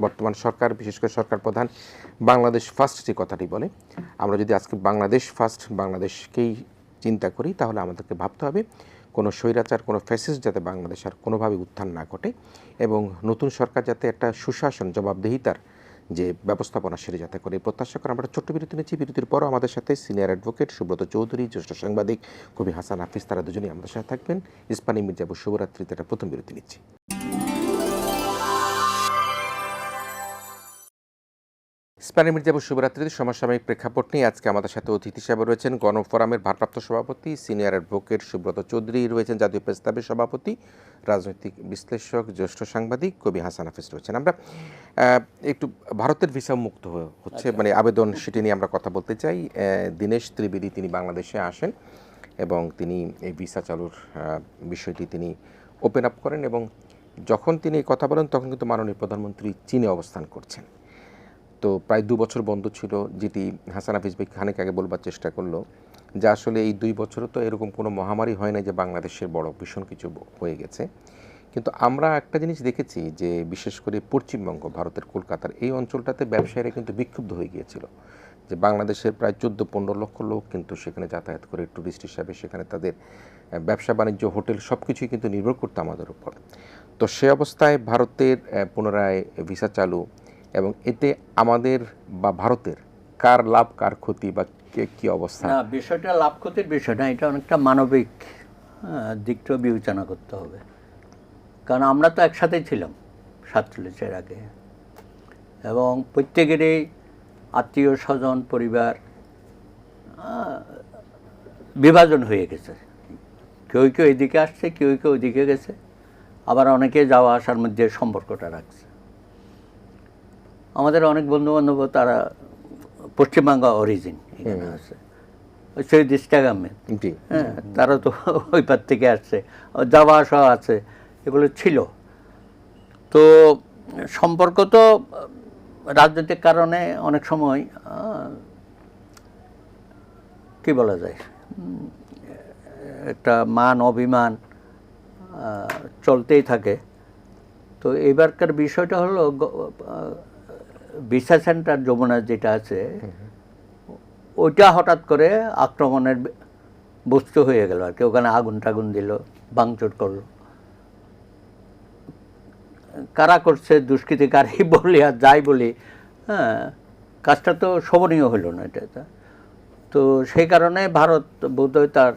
বর্তমান সরকার, বিশেষ করে সরকার প্রধান বাংলাদেশ ফার্স্ট যে কথাটি বলে, আমরা যদি আজকে বাংলাদেশ ফার্স্ট, বাংলাদেশকেই চিন্তা করি, তাহলে আমাদেরকে ভাবতে হবে কোনো স্বৈরাচার, কোনো ফ্যাসিস্ট যাতে বাংলাদেশ আর কোনোভাবে উত্থান না ঘটে এবং নতুন সরকার যাতে একটা সুশাসন, জবাবদিহিতার যে ব্যবস্থাপনা সেটা যাতে করে প্রত্যাশা করে। আমরা ছোট্ট বিরতি নিচ্ছি। বিরতির পরও আমাদের সাথে সিনিয়র অ্যাডভোকেট সুব্রত চৌধুরী, জ্যেষ্ঠ সাংবাদিক কবি হাসান হাফিজ, তারা দুজনেই আমাদের সাথে থাকবেন। ইস্পানি মির্জাপুর শুভরাত্রিতে একটা প্রথম বিরতি নিচ্ছি। ইস্পানি মির্জাপুর শুভরাত্রিতে সমসাময়িক প্রেক্ষাপট নিয়ে আজকে আমাদের সাথে অতিথি হিসেবে রয়েছেন গণফোরামের ভারপ্রাপ্ত সভাপতি সিনিয়র অ্যাডভোকেট সুব্রত চৌধুরী, রয়েছেন জাতীয় প্রেস ক্লাবের সভাপতি, রাজনৈতিক বিশ্লেষক, জ্যেষ্ঠ সাংবাদিক কবি হাসান হাফিজ রয়েছেন। আমরা একটু ভারতের ভিসা মুক্ত হচ্ছে মানে আবেদন, সেটি নিয়ে আমরা কথা বলতে চাই। দীনেশ ত্রিবেদী তিনি বাংলাদেশে আসেন এবং তিনি এই ভিসা চালুর বিষয়টি তিনি ওপেন আপ করেন এবং যখন তিনি এই কথা বলেন তখন কিন্তু মাননীয় প্রধানমন্ত্রী চীনে অবস্থান করছেন। তো প্রায় 2 বছর বন্ধ ছিল, যেটি হাসান হাফিজ ভাই খানিক আগে বলবার চেষ্টা করলো যে আসলে এই 2 বছরও তো এরকম কোনো মহামারী হয় না যে বাংলাদেশের বড় ভীষণ কিছু হয়ে গেছে। কিন্তু আমরা একটা জিনিস দেখেছি যে বিশেষ করে পশ্চিমবঙ্গ, ভারতের কলকাতার এই অঞ্চলটাতে ব্যবসায়ীরা কিন্তু বিক্ষুব্ধ হয়ে গিয়েছিল যে বাংলাদেশের প্রায় 14-15 লক্ষ লোক কিন্তু সেখানে যাতায়াত করে ট্যুরিস্ট হিসাবে, সেখানে তাদের ব্যবসা বাণিজ্য, হোটেল সব কিছুই কিন্তু নির্ভর করতো আমাদের উপর। তো সে অবস্থায় ভারতের পুনরায় ভিসা চালু এবং এতে আমাদের বা ভারতের কার লাভ কার ক্ষতি বা কী অবস্থা? না, বিষয়টা লাভ ক্ষতির বিষয় না, এটা অনেকটা মানবিক দিকটাও বিবেচনা করতে হবে। কারণ আমরা তো একসাথেই ছিলাম 47-এর আগে এবং প্রত্যেকেরই আত্মীয় স্বজন, পরিবার বিভাজন হয়ে গেছে। কেউ কেউ এদিকে আসছে, কেউ কেউ ওইদিকে গেছে, আবার অনেকে যাওয়া আসার মধ্যে সম্পর্কটা রাখছে। আমাদের অনেক বন্ধুবান্ধব তারা পশ্চিমবাংলা অরিজিন এখানে আছে, ওই শহীদ ইস্টাক আহমেদ, হ্যাঁ, তারা তো ওই পার থেকে আসছে, যাওয়া আসা আছে, এগুলো ছিল। তো সম্পর্ক তো রাজনৈতিক কারণে অনেক সময় কি বলা যায়, একটা মান অভিমান চলতেই থাকে। তো এবারকার বিষয়টা হলো ভিসা সেন্টার যমুনা যেটা আছে, ওইটা হঠাৎ করে আক্রমণের বস্তু হয়ে গেল আর কি। ওখানে আগুন টাগুন দিল, ভাঙচুর করলো। কারা করছে, দুষ্কৃতিকারী বলি আর যাই বলি, হ্যাঁ, কাজটা তো শোভনীয় হলো না এটা। তো সেই কারণে ভারত বোধহয় তার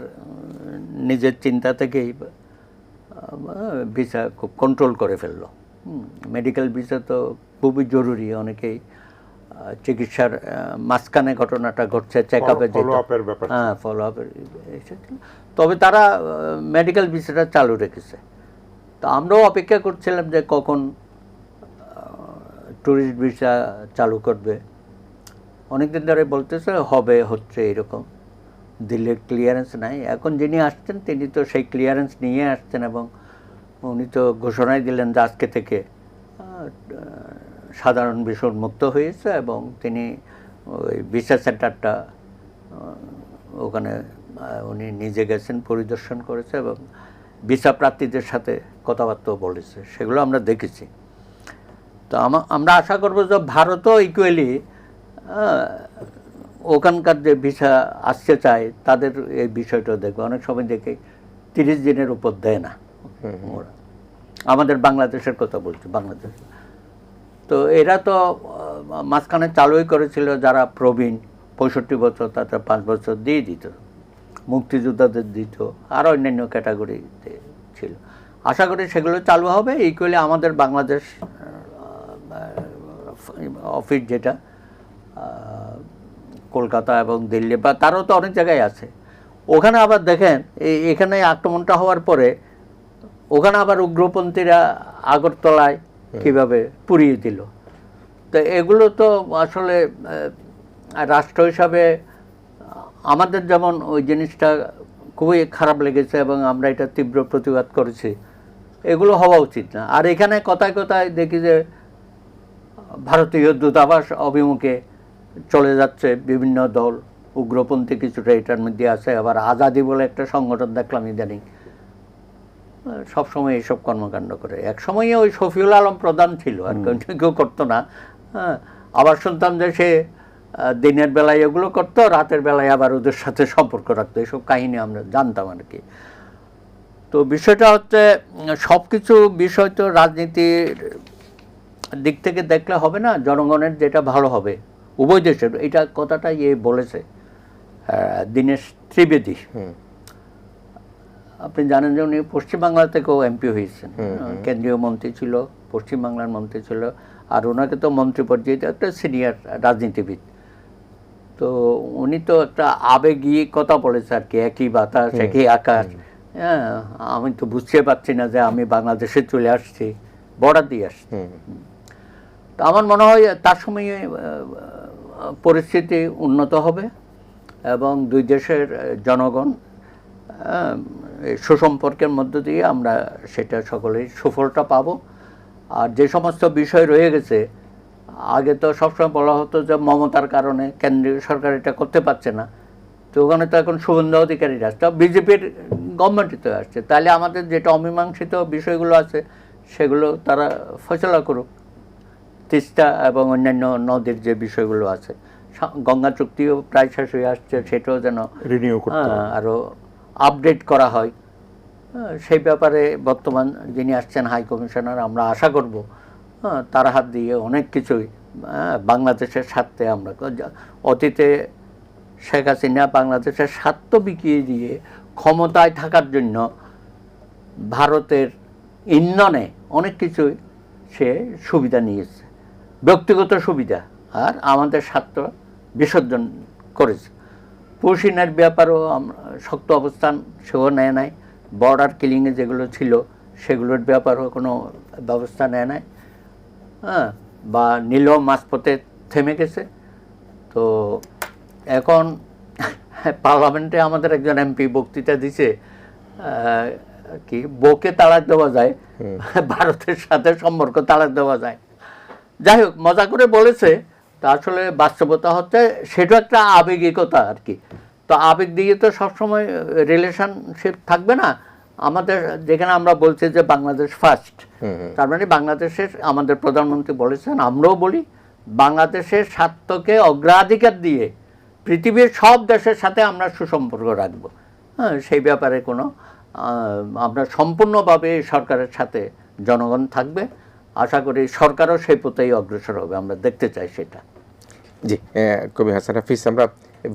নিজের চিন্তা থেকেই ভিসা খুব কন্ট্রোল করে ফেললো। মেডিকেল ভিসা তো খুবই জরুরি, অনেকেই চিকিৎসার মাঝখানে ঘটনাটা ঘটছে, চেক আপের, হ্যাঁ, ফলো আপের। তবে তারা মেডিকেল ভিসাটা চালু রেখেছে। তো আমরাও অপেক্ষা করছিলাম যে কখন ট্যুরিস্ট ভিসা চালু করবে। অনেকদিন ধরে বলতেছে হবে, হচ্ছে, এরকম। দিল্লির ক্লিয়ারেন্স নাই। এখন যিনি আসছেন তিনি তো সেই ক্লিয়ারেন্স নিয়ে আসছেন এবং উনি তো ঘোষণাই দিলেন যে আজকে থেকে সাধারণ ভিসা মুক্ত হয়েছে এবং তিনি ওই ভিসা সেন্টারটা ওখানে উনি নিজে গেছেন, পরিদর্শন করেছে এবং ভিসা প্রার্থীদের সাথে কথাবার্তাও বলেছে, সেগুলো আমরা দেখেছি। তো আমরা আশা করব যে ভারতও ইকুয়ালি ওখানকার যে ভিসা আসতে চায় তাদের এই বিষয়টাও দেখবে। অনেক সময় দেখে 30 দিনের উপর দেয় না ওরা। আমাদের বাংলাদেশের কথা বলছি, বাংলাদেশ তো এরা তো মাঝখানে চালুই করেছিল, যারা প্রবীণ 65 বছর তাদের 5 বছর দিয়ে দিত, মুক্তিযোদ্ধাদের দিত, আর অন্যান্য ক্যাটাগরিতে ছিল। আশা করি সেগুলো চালু হবে। ইকুয়ালি আমাদের বাংলাদেশ অফিস যেটা কলকাতা এবং দিল্লি বা তারও তো অনেক জায়গায় আছে, ওখানে আবার দেখেন এখানে আক্রমণটা হওয়ার পরে ওখানে আবার উগ্রপন্থীরা আগরতলায় কিভাবে পুড়িয়ে দিল। তো এগুলো তো আসলে রাষ্ট্র হিসাবে আমাদের যেমন ওই জিনিসটা খুবই খারাপ লেগেছে এবং আমরা এটা তীব্র প্রতিবাদ করেছি, এগুলো হওয়া উচিত না। আর এখানে কথায় কথায় দেখি যে ভারতীয় দূতাবাস অভিমুখে চলে যাচ্ছে বিভিন্ন দল, উগ্রপন্থী কিছুটা এটার মধ্যে আছে। আবার আজাদি বলে একটা সংগঠন দেখলাম ইদানিং, সবসময় এইসব কর্মকাণ্ড করে। এক সময়ে ওই শফিউল আলম প্রধান ছিল, আর কেউ করতো না। হ্যাঁ, আবার শুনতাম যে সে দিনের বেলায় এগুলো করতো, রাতের বেলায় আবার ওদের সাথে সম্পর্ক রাখতো, এইসব কাহিনী আমরা জানতাম আর কি। তো বিষয়টা হচ্ছে সব কিছু বিষয় তো রাজনীতির দিক থেকে দেখলে হবে না, জনগণের যেটা ভালো হবে উভয় দেশের, এটা কথাটা বলেছে দীনেশ ত্রিবেদী। আপনি জানেন যে উনি পশ্চিমবাংলা থেকেও এমপি হয়েছেন, কেন্দ্রীয় মন্ত্রী ছিল, পশ্চিমবাংলার মন্ত্রী ছিল, আর ওনাকে তো মন্ত্রী পর্যায়ে একটা সিনিয়র রাজনীতিবিদ। তো উনি তো একটা আবেগী কথা বলেছে আর কি, একই বাতাস একই আকাশ। হ্যাঁ, আমি তো বুঝতে পারছি না যে আমি বাংলাদেশে চলে আসছি, বর্ডার দিয়ে আসছি। তো আমার মনে হয় তার সময়ে পরিস্থিতি উন্নত হবে এবং দুই দেশের জনগণ সুসম্পর্কের মধ্য দিয়ে আমরা সেটা সকলেই সুফলটা পাবো। আর যে সমস্ত বিষয় রয়ে গেছে, আগে তো সবসময় বলা হতো যে মমতার কারণে কেন্দ্রীয় সরকার এটা করতে পারছে না, তো ওখানে তো এখন শুভেন্দু অধিকারীরা আসছে, বিজেপির গভর্নমেন্টই তো আসছে, তাহলে আমাদের যেটা অমীমাংসিত বিষয়গুলো আছে সেগুলো তারা ফয়সলা করুক। তিস্তা এবং অন্যান্য নদীর যে বিষয়গুলো আছে, গঙ্গা চুক্তিও প্রায় শেষ হয়ে আসছে, সেটাও যেন আরও আপডেট করা হয়। সেই ব্যাপারে বর্তমান যিনি আসছেন হাই কমিশনার, আমরা আশা করব তার হাত দিয়ে অনেক কিছুই বাংলাদেশের স্বার্থে আমরা, অতীতে শেখ হাসিনা বাংলাদেশের স্বার্থ বিকিয়ে দিয়ে ক্ষমতায় থাকার জন্য ভারতের ইন্ধনে অনেক কিছুই সে সুবিধা নিয়েছে, ব্যক্তিগত সুবিধা, আর আমাদের স্বার্থ বিসর্জন করেছে। পশ্চিমের ব্যাপারেও শক্ত অবস্থান সেও নেয় নাই, বর্ডার কিলিংয়ে যেগুলো ছিল সেগুলোর ব্যাপারেও কোনো ব্যবস্থা নেয় নাই, হ্যাঁ, বা নীল মাঝপথে থেমে গেছে। তো এখন পার্লামেন্টে আমাদের একজন এমপি বক্তৃতা দিছে কি, বউকে তালাক দেওয়া যায়, ভারতের সাথে সম্পর্ক তালাক দেওয়া যায়। যাই হোক, মজা করে বলেছে, তা আসলে বাস্তবতা হচ্ছে সেটা একটা আবেগিকতা আর কি। তো আবেগ দিয়ে তো সবসময় রিলেশনশিপ থাকবে না। আমাদের যেখানে আমরা বলছি যে বাংলাদেশ ফার্স্ট, তার মানে বাংলাদেশের আমাদের প্রধানমন্ত্রী বলেছেন, আমরাও বলি, বাংলাদেশের স্বার্থকে অগ্রাধিকার দিয়ে পৃথিবীর সব দেশের সাথে আমরা সুসম্পর্ক রাখবো। হ্যাঁ, সেই ব্যাপারে কোনো আমরা সম্পূর্ণভাবে সরকারের সাথে জনগণ থাকবে। আশা করি সরকারও সেই পথেই অগ্রসর হবে, আমরা দেখতে চাই সেটা। জি, কবি হাসান হাফিজ, আমরা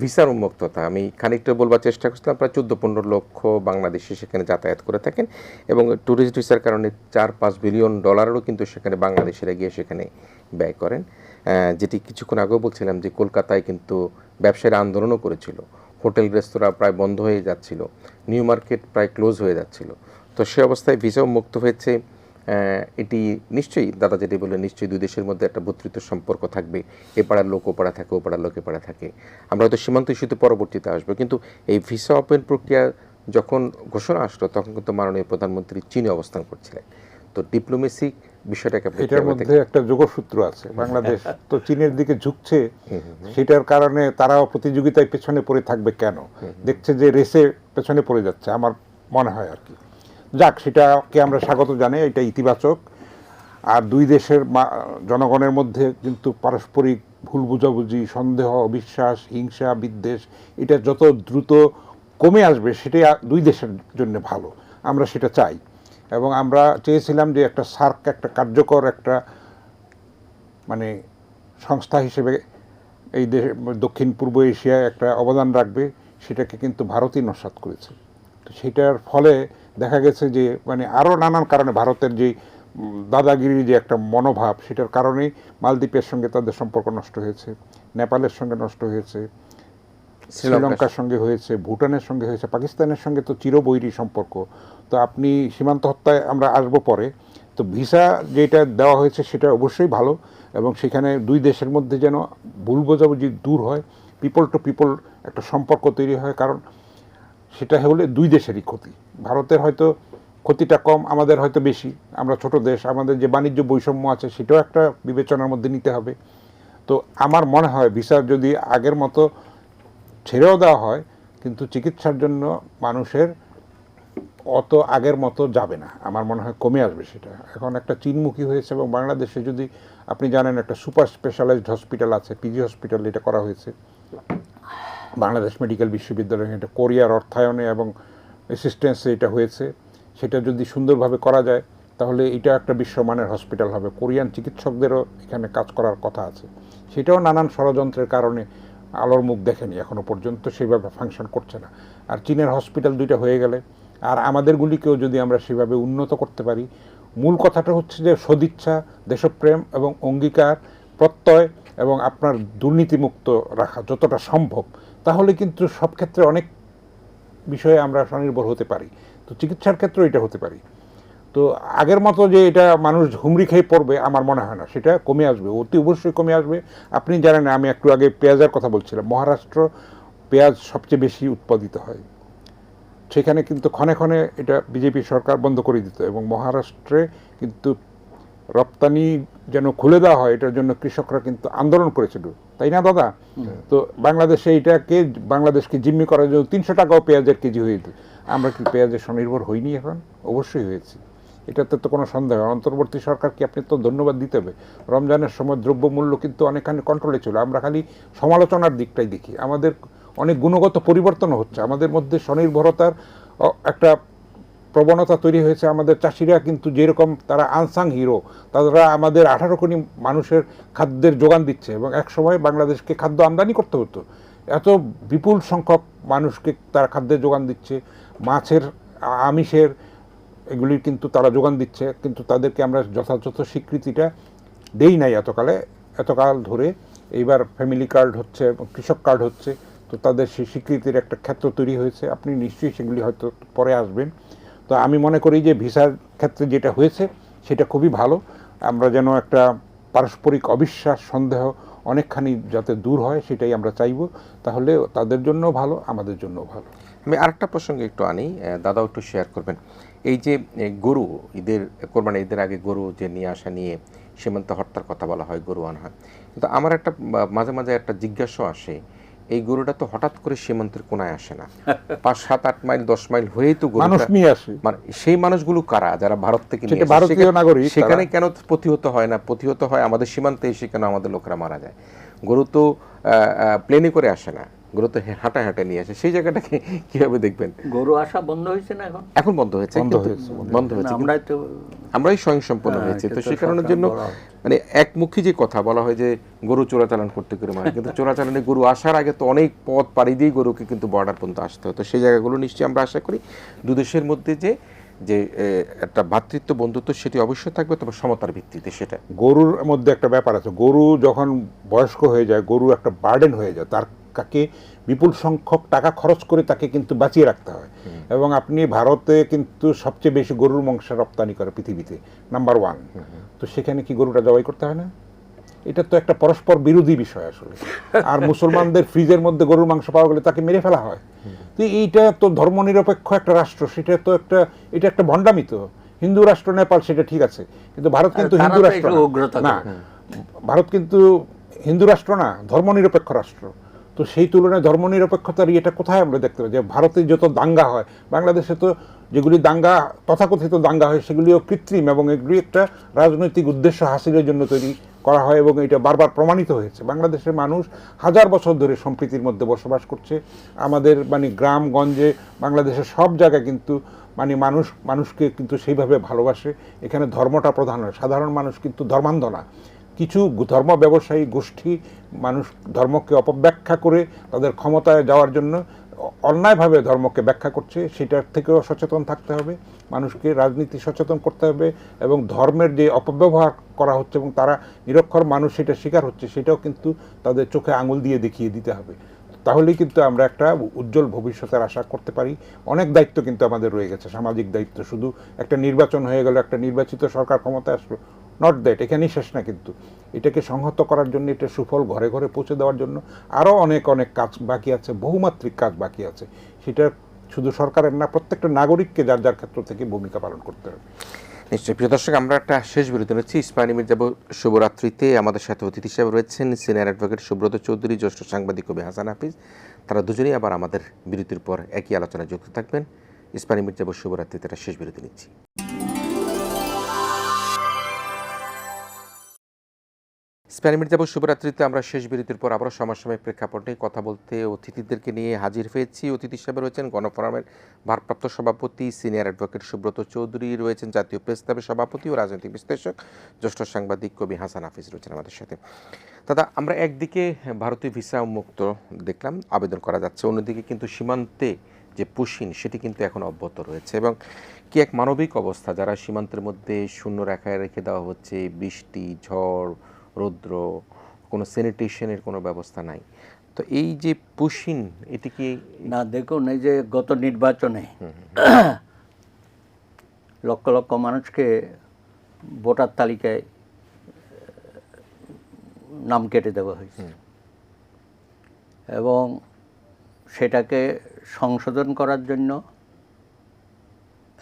ভিসার উন্মুক্ততা আমি খানিকটা বলবার চেষ্টা করছিলাম। প্রায় 14-15 লক্ষ বাংলাদেশি সেখানে যাতায়াত করে থাকেন এবং ট্যুরিস্ট ভিসার কারণে $4-5 বিলিয়ন ডলারেরও কিন্তু সেখানে বাংলাদেশিরা গিয়ে সেখানে ব্যয় করেন। যেটি কিছুক্ষণ আগেও বলছিলাম যে কলকাতায় কিন্তু ব্যবসায়ীরা আন্দোলনও করেছিল, হোটেল রেস্তোরাঁ প্রায় বন্ধ হয়ে যাচ্ছিল, নিউ মার্কেট প্রায় ক্লোজ হয়ে যাচ্ছিল। তো সে অবস্থায় ভিসা উন্মুক্ত হয়েছে। এটি নিশ্চয়ই দাদা যেটি বললেন, নিশ্চয়ই দুই দেশের মধ্যে একটা ভ্রাতৃত্ব সম্পর্ক থাকবে, এ পাড়ার লোক ও পাড়া থাকে, ও পাড়ার লোক এ পাড়া থাকে। আমরা হয়তো সীমান্ত ইস্যুতে পরবর্তীতে আসবো, কিন্তু এই ভিসা ওপেন প্রক্রিয়া যখন ঘোষণা আসলো তখন কিন্তু মাননীয় প্রধানমন্ত্রী চীনে অবস্থান করছিলেন। তো ডিপ্লোমেসি বিষয়টাকে এটার মধ্যে একটা যোগসূত্র আছে। বাংলাদেশ তো চীনের দিকে ঝুঁকছে, সেটার কারণে তারাও প্রতিযোগিতায় পেছনে পড়ে থাকবে কেন, দেখছে যে রেসে পেছনে পড়ে যাচ্ছে, আমার মনে হয় আর কি। যাক, সেটাকে আমরা স্বাগত জানাই, এটা ইতিবাচক। আর দুই দেশের জনগণের মধ্যে কিন্তু পারস্পরিক ভুল বুঝাবুঝি, সন্দেহ, অবিশ্বাস, হিংসা, বিদ্বেষ, এটা যত দ্রুত কমে আসবে সেটাই দুই দেশের জন্য ভালো, আমরা সেটা চাই। এবং আমরা চেয়েছিলাম যে একটা সার্ক একটা কার্যকর একটা মানে সংস্থা হিসেবে এই দক্ষিণ পূর্ব এশিয়ায় একটা অবদান রাখবে, সেটাকে কিন্তু ভারতই নস্যাৎ করেছে। তো সেটার ফলে দেখা গেছে যে মানে আরও নানান কারণে ভারতের যে দাদাগিরির যে একটা মনোভাব, সেটার কারণেই মালদ্বীপের সঙ্গে তাদের সম্পর্ক নষ্ট হয়েছে, নেপালের সঙ্গে নষ্ট হয়েছে, শ্রীলঙ্কার সঙ্গে হয়েছে, ভুটানের সঙ্গে হয়েছে, পাকিস্তানের সঙ্গে তো চিরবৈরী সম্পর্ক। তো আপনি সীমান্ত হত্যায় আমরা আসবো পরে। তো ভিসা যেটা দেওয়া হয়েছে সেটা অবশ্যই ভালো, এবং সেখানে দুই দেশের মধ্যে যেন ভুল বোঝাবুঝি দূর হয়, পিপল টু পিপল একটা সম্পর্ক তৈরি হয়, কারণ সেটা হলে দুই দেশেরই ক্ষতি। ভারতের হয়তো ক্ষতিটা কম, আমাদের হয়তো বেশি, আমরা ছোট দেশ, আমাদের যে বাণিজ্য বৈষম্য আছে সেটাও একটা বিবেচনার মধ্যে নিতে হবে। তো আমার মনে হয় ভিসা যদি আগের মতো ছেড়েও দেওয়া হয়, কিন্তু চিকিৎসার জন্য মানুষের অত আগের মতো যাবে না, আমার মনে হয় কমে আসবে সেটা। এখন একটা চীনমুখী হয়েছে এবং বাংলাদেশে যদি আপনি জানেন একটা সুপার স্পেশালাইজড হসপিটাল আছে, পিজি হসপিটাল, এটা করা হয়েছে বাংলাদেশ মেডিকেল বিশ্ববিদ্যালয়ে, এটা কোরিয়ার অর্থায়নে এবং অ্যাসিস্ট্যান্সে এটা হয়েছে। সেটা যদি সুন্দরভাবে করা যায় তাহলে এটা একটা বিশ্বমানের হসপিটাল হবে। কোরিয়ান চিকিৎসকদেরও এখানে কাজ করার কথা আছে। সেটাও নানান ষড়যন্ত্রের কারণে আলোর মুখ দেখেনি এখনো পর্যন্ত, সেইভাবে ফাংশন করছে না। আর চীনের হসপিটাল দুইটা হয়ে গেলে আর আমাদেরগুলিকেও যদি আমরা সেভাবে উন্নত করতে পারি, মূল কথাটা হচ্ছে যে সদিচ্ছা, দেশপ্রেম এবং অঙ্গীকার, প্রত্যয় এবং আপনার দুর্নীতিমুক্ত রাখা যতটা সম্ভব, তাহলে কিন্তু সব ক্ষেত্রে অনেক বিষয়ে আমরা স্বনির্ভর হতে পারি। তো চিকিৎসার ক্ষেত্রেও এটা হতে পারি। তো আগের মতো যে এটা মানুষ হুমড়ি খেয়ে পড়বে আমার মনে হয় না, সেটা কমে আসবে, অতি অবশ্যই কমে আসবে। আপনি জানেন, আমি একটু আগে পেঁয়াজের কথা বলছিলাম, মহারাষ্ট্র পেঁয়াজ সবচেয়ে বেশি উৎপাদিত হয়, সেখানে কিন্তু ক্ষণে ক্ষণে এটা বিজেপি সরকার বন্ধ করে দিত এবং মহারাষ্ট্রে কিন্তু রপ্তানি যেন খুলে দেওয়া হয় এটার জন্য কৃষকরা কিন্তু আন্দোলন করেছিল, তাই না দাদা? তো বাংলাদেশে এটাকে বাংলাদেশকে জিম্মি করার জন্য 300 টাকাও পেঁয়াজের কেজি হয়ে যেত। আমরা কি পেঁয়াজের স্বনির্ভর হইনি? এখন অবশ্যই হয়েছি, এটাতে তো কোনো সন্দেহ। অন্তর্বর্তী সরকারকে আপনি তো ধন্যবাদ দিতে হবে। রমজানের সময় দ্রব্যমূল্য কিন্তু অনেকখানি কন্ট্রোলে ছিল, আমরা খালি সমালোচনার দিকটাই দেখি। আমাদের অনেক গুণগত পরিবর্তন হচ্ছে, আমাদের মধ্যে স্বনির্ভরতার একটা প্রবণতা তৈরি হয়েছে। আমাদের চাষিরা কিন্তু যেরকম তারা আনসাং হিরো, তারা আমাদের 18 কোটি মানুষের খাদ্যের যোগান দিচ্ছে এবং এক সময় বাংলাদেশকে খাদ্য আমদানি করতে হতো। এত বিপুল সংখ্যক মানুষকে তারা খাদ্যের যোগান দিচ্ছে, মাছের, আমিষের, এগুলির কিন্তু তারা যোগান দিচ্ছে, কিন্তু তাদেরকে আমরা যথাযথ স্বীকৃতিটা দেই নাই এতকাল ধরে। এইবার ফ্যামিলি কার্ড হচ্ছে, কৃষক কার্ড হচ্ছে, তো তাদের সেই স্বীকৃতির একটা ক্ষেত্র তৈরি হয়েছে। আপনি নিশ্চয়ই সেগুলি হয়তো পরে আসবেন। তো আমি মনে করি যে ভিসার ক্ষেত্রে যেটা হয়েছে সেটা খুবই ভালো। আমরা যেন একটা পারস্পরিক অবিশ্বাস, সন্দেহ অনেকখানি যাতে দূর হয় সেটাই আমরা চাইব, তাহলে তাদের জন্য ভালো, আমাদের জন্য ভালো। আমি আরেকটা প্রসঙ্গে একটু আনি, দাদাও একটু শেয়ার করবেন। এই যে গরু ঈদের, কোরবানি ঈদের আগে গরু যে নিয়ে আসা নিয়ে সীমান্ত হত্যার কথা বলা হয়, গরু আনা হয়, কিন্তু আমার একটা মাঝে মাঝে একটা জিজ্ঞাসা আসে, এই গরুটা তো হঠাৎ করে সীমান্তের কোনায় আসে না, 5, 7, 8 মাইল 10 মাইল হয়েই তো মানুষ গরুটা নিয়ে আসে। মানে সেই মানুষগুলো কারা যারা ভারত থেকে নিয়ে সেটা আসে? ভারতীয় নাগরিক, সেখানে কেন প্রতিহত হয় না? প্রতিহত হয় আমাদের সীমান্তে এসে, কেন আমাদের লোকেরা মারা যায়? গরু তো প্লেনে করে আসে না, গরু তো হাঁটা হাঁটে নিয়ে আসে। সেই জায়গাটাকে কিভাবে দেখবেন? গরু আসা বন্ধ হয়েছে না এখন? এখন বন্ধ হয়েছে, বন্ধ হয়েছে, আমরাই তো আমরাই স্বয়ংসম্পূর্ণ হয়েছে। তো সেই কারণের জন্য মানে একমুখী যে কথা বলা হয় যে গরু চোরাচালান করতে করে মারে, কিন্তু চোরাচালানে গরু আসার আগে তো অনেক পথ পাড়ি দিয়ে গরুকে কিন্তু বর্ডার পর্যন্ত আসতে হতো। সেই জায়গাগুলো নিশ্চয়ই আমরা আশা করি দু দেশের মধ্যে যে যে একটা ভ্রাতৃত্ব বন্ধুত্ব সেটি অবশ্যই থাকবে, তবে সমতার ভিত্তিতে। সেটা গরুর মধ্যে একটা ব্যাপার আছে, গরু যখন বয়স্ক হয়ে যায় গরু একটা বার্ডেন হয়ে যায়, তাকে বিপুল সংখ্যক টাকা খরচ করে তাকে কিন্তু বাঁচিয়ে রাখতে হয়। এবং আপনি ভারতে কিন্তু সবচেয়ে বেশি গরুর মাংস রপ্তানি করে পৃথিবীতে, নাম্বার 1। তো সেখানে কি গরুটা জবাই করতে হয় না? এটা তো একটা পরস্পর বিরোধী বিষয় আসলে। আর মুসলমানদের ফ্রিজের মধ্যে গরুর মাংস পাওয়া গেলে তাকে মেরে ফেলা হয়। তো এইটা তো ধর্মনিরপেক্ষ একটা রাষ্ট্র, সেটা তো এটা একটা ভণ্ডামি। তো হিন্দু রাষ্ট্র নেপাল সেটা ঠিক আছে, কিন্তু ভারত কিন্তু হিন্দু রাষ্ট্র না। ভারত কিন্তু হিন্দু রাষ্ট্র না, ধর্মনিরপেক্ষ রাষ্ট্র। তো সেই তুলনায় ধর্মনিরপেক্ষতার এটা কোথায় আমরা দেখতে পাই? যে ভারতে যত দাঙ্গা হয়, বাংলাদেশে তো যেগুলি দাঙ্গা, তথাকথিত দাঙ্গা হয়, সেগুলিও কৃত্রিম এবং এগুলি একটা রাজনৈতিক উদ্দেশ্য হাসিলের জন্য তৈরি করা হয় এবং এটা বারবার প্রমাণিত হয়েছে। বাংলাদেশের মানুষ 1000 বছর ধরে সম্প্রীতির মধ্যে বসবাস করছে। আমাদের মানে গ্রামগঞ্জে বাংলাদেশের সব জায়গায় কিন্তু মানে মানুষকে কিন্তু সেইভাবে ভালোবাসে। এখানে ধর্মটা প্রধান হয়, সাধারণ মানুষ কিন্তু ধর্মান্ধ না। কিছু ধর্ম ব্যবসায়ী গোষ্ঠী মানুষ ধর্মকে অপব্যাখ্যা করে তাদের ক্ষমতায় যাওয়ার জন্য অন্যায়ভাবে ধর্মকে ব্যাখ্যা করছে, সেটার থেকেও সচেতন থাকতে হবে। মানুষকে রাজনীতি সচেতন করতে হবে এবং ধর্মের যে অপব্যবহার করা হচ্ছে এবং তারা নিরক্ষর মানুষ সেটা শিকার হচ্ছে, সেটাও কিন্তু তাদের চোখে আঙুল দিয়ে দেখিয়ে দিতে হবে। তাহলেই কিন্তু আমরা একটা উজ্জ্বল ভবিষ্যতের আশা করতে পারি। অনেক দায়িত্ব কিন্তু আমাদের রয়ে গেছে, সামাজিক দায়িত্ব। শুধু একটা নির্বাচন হয়ে গেল, একটা নির্বাচিত সরকার ক্ষমতায় আসলো, নট দ্যাট, এখানেই শেষ না। কিন্তু এটাকে সংহত করার জন্য, এটা সুফল ঘরে ঘরে পৌঁছে দেওয়ার জন্য আরও অনেক কাজ বাকি আছে, বহুমাত্রিক কাজ বাকি আছে। সেটা শুধু সরকারের না, প্রত্যেকটা নাগরিককে যার যার ক্ষেত্র থেকে ভূমিকা পালন করতে হবে। নিশ্চয়ই। প্রিয় দর্শক, আমরা একটা শেষ বিরতি নিচ্ছি। ইস্পাহানি মির্জাপুর শুভরাত্রিতে আমাদের সাথে অতিথি হিসেবে রয়েছেন সিনিয়র অ্যাডভোকেট সুব্রত চৌধুরী, জ্যেষ্ঠ সাংবাদিক কবি হাসান হাফিজ। তারা দুজনেই আবার আমাদের বিরতির পর একই আলোচনায় যুক্ত থাকবেন। ইস্পানী মির্জাপুর শুভরাত্রিতে একটা শেষ বিরতি নিচ্ছি। ইস্পানী মির্জাপুর শুভরাত্রিতে আমরা শেষ বিরতির পর আবারও সমসাময়িক প্রেক্ষাপট নিয়ে কথা বলতে অতিথিদেরকে নিয়ে হাজির হয়েছি। অতিথি হিসেবে রয়েছেন গণফোরামের ভারপ্রাপ্ত সভাপতি সিনিয়র অ্যাডভোকেট সুব্রত চৌধুরী, রয়েছেন জাতীয় প্রেস ক্লাবের সভাপতি ও রাজনৈতিক বিশ্লেষক জ্যেষ্ঠ সাংবাদিক কবি হাসান হাফিজ রয়েছেন আমাদের সাথে। দাদা, আমরা একদিকে ভারতীয় ভিসা উন্মুক্ত দেখলাম, আবেদন করা যাচ্ছে, অন্যদিকে কিন্তু সীমান্তে যে পুশিন সেটি কিন্তু এখন অব্যাহত রয়েছে এবং কি এক মানবিক অবস্থা, যারা সীমান্তের মধ্যে শূন্য রেখায় রেখে দেওয়া হচ্ছে, বৃষ্টি, ঝড়, রৌদ্র, কোনো স্যানিটেশনের কোনো ব্যবস্থা নাই। তো এই যে পুশিন, এটি কি না? দেখুন, এই যে গত নির্বাচনে লক্ষ লক্ষ মানুষকে ভোটার তালিকায় নাম কেটে দেওয়া হয়েছে এবং সেটাকে সংশোধন করার জন্য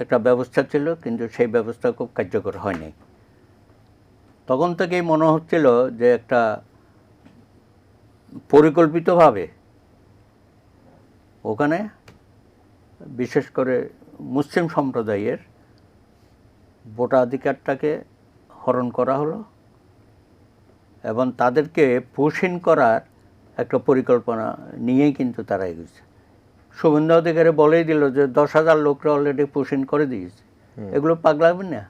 একটা ব্যবস্থা ছিল, কিন্তু সেই ব্যবস্থা খুব কার্যকর হয়নি। তখন থেকেই মনে হচ্ছিল যে একটা পরিকল্পিতভাবে ওখানে বিশেষ করে মুসলিম সম্প্রদায়ের ভোটাধিকারটাকে হরণ করা হলো এবং তাদেরকে পুশিন করার একটা পরিকল্পনা নিয়েই কিন্তু তারা এগোচ্ছে। শুভেন্দু অধিকারী বলেই দিল যে 10,000 লোকরা অলরেডি পুশিন করে দিয়েছে। এগুলো পাগলামি না?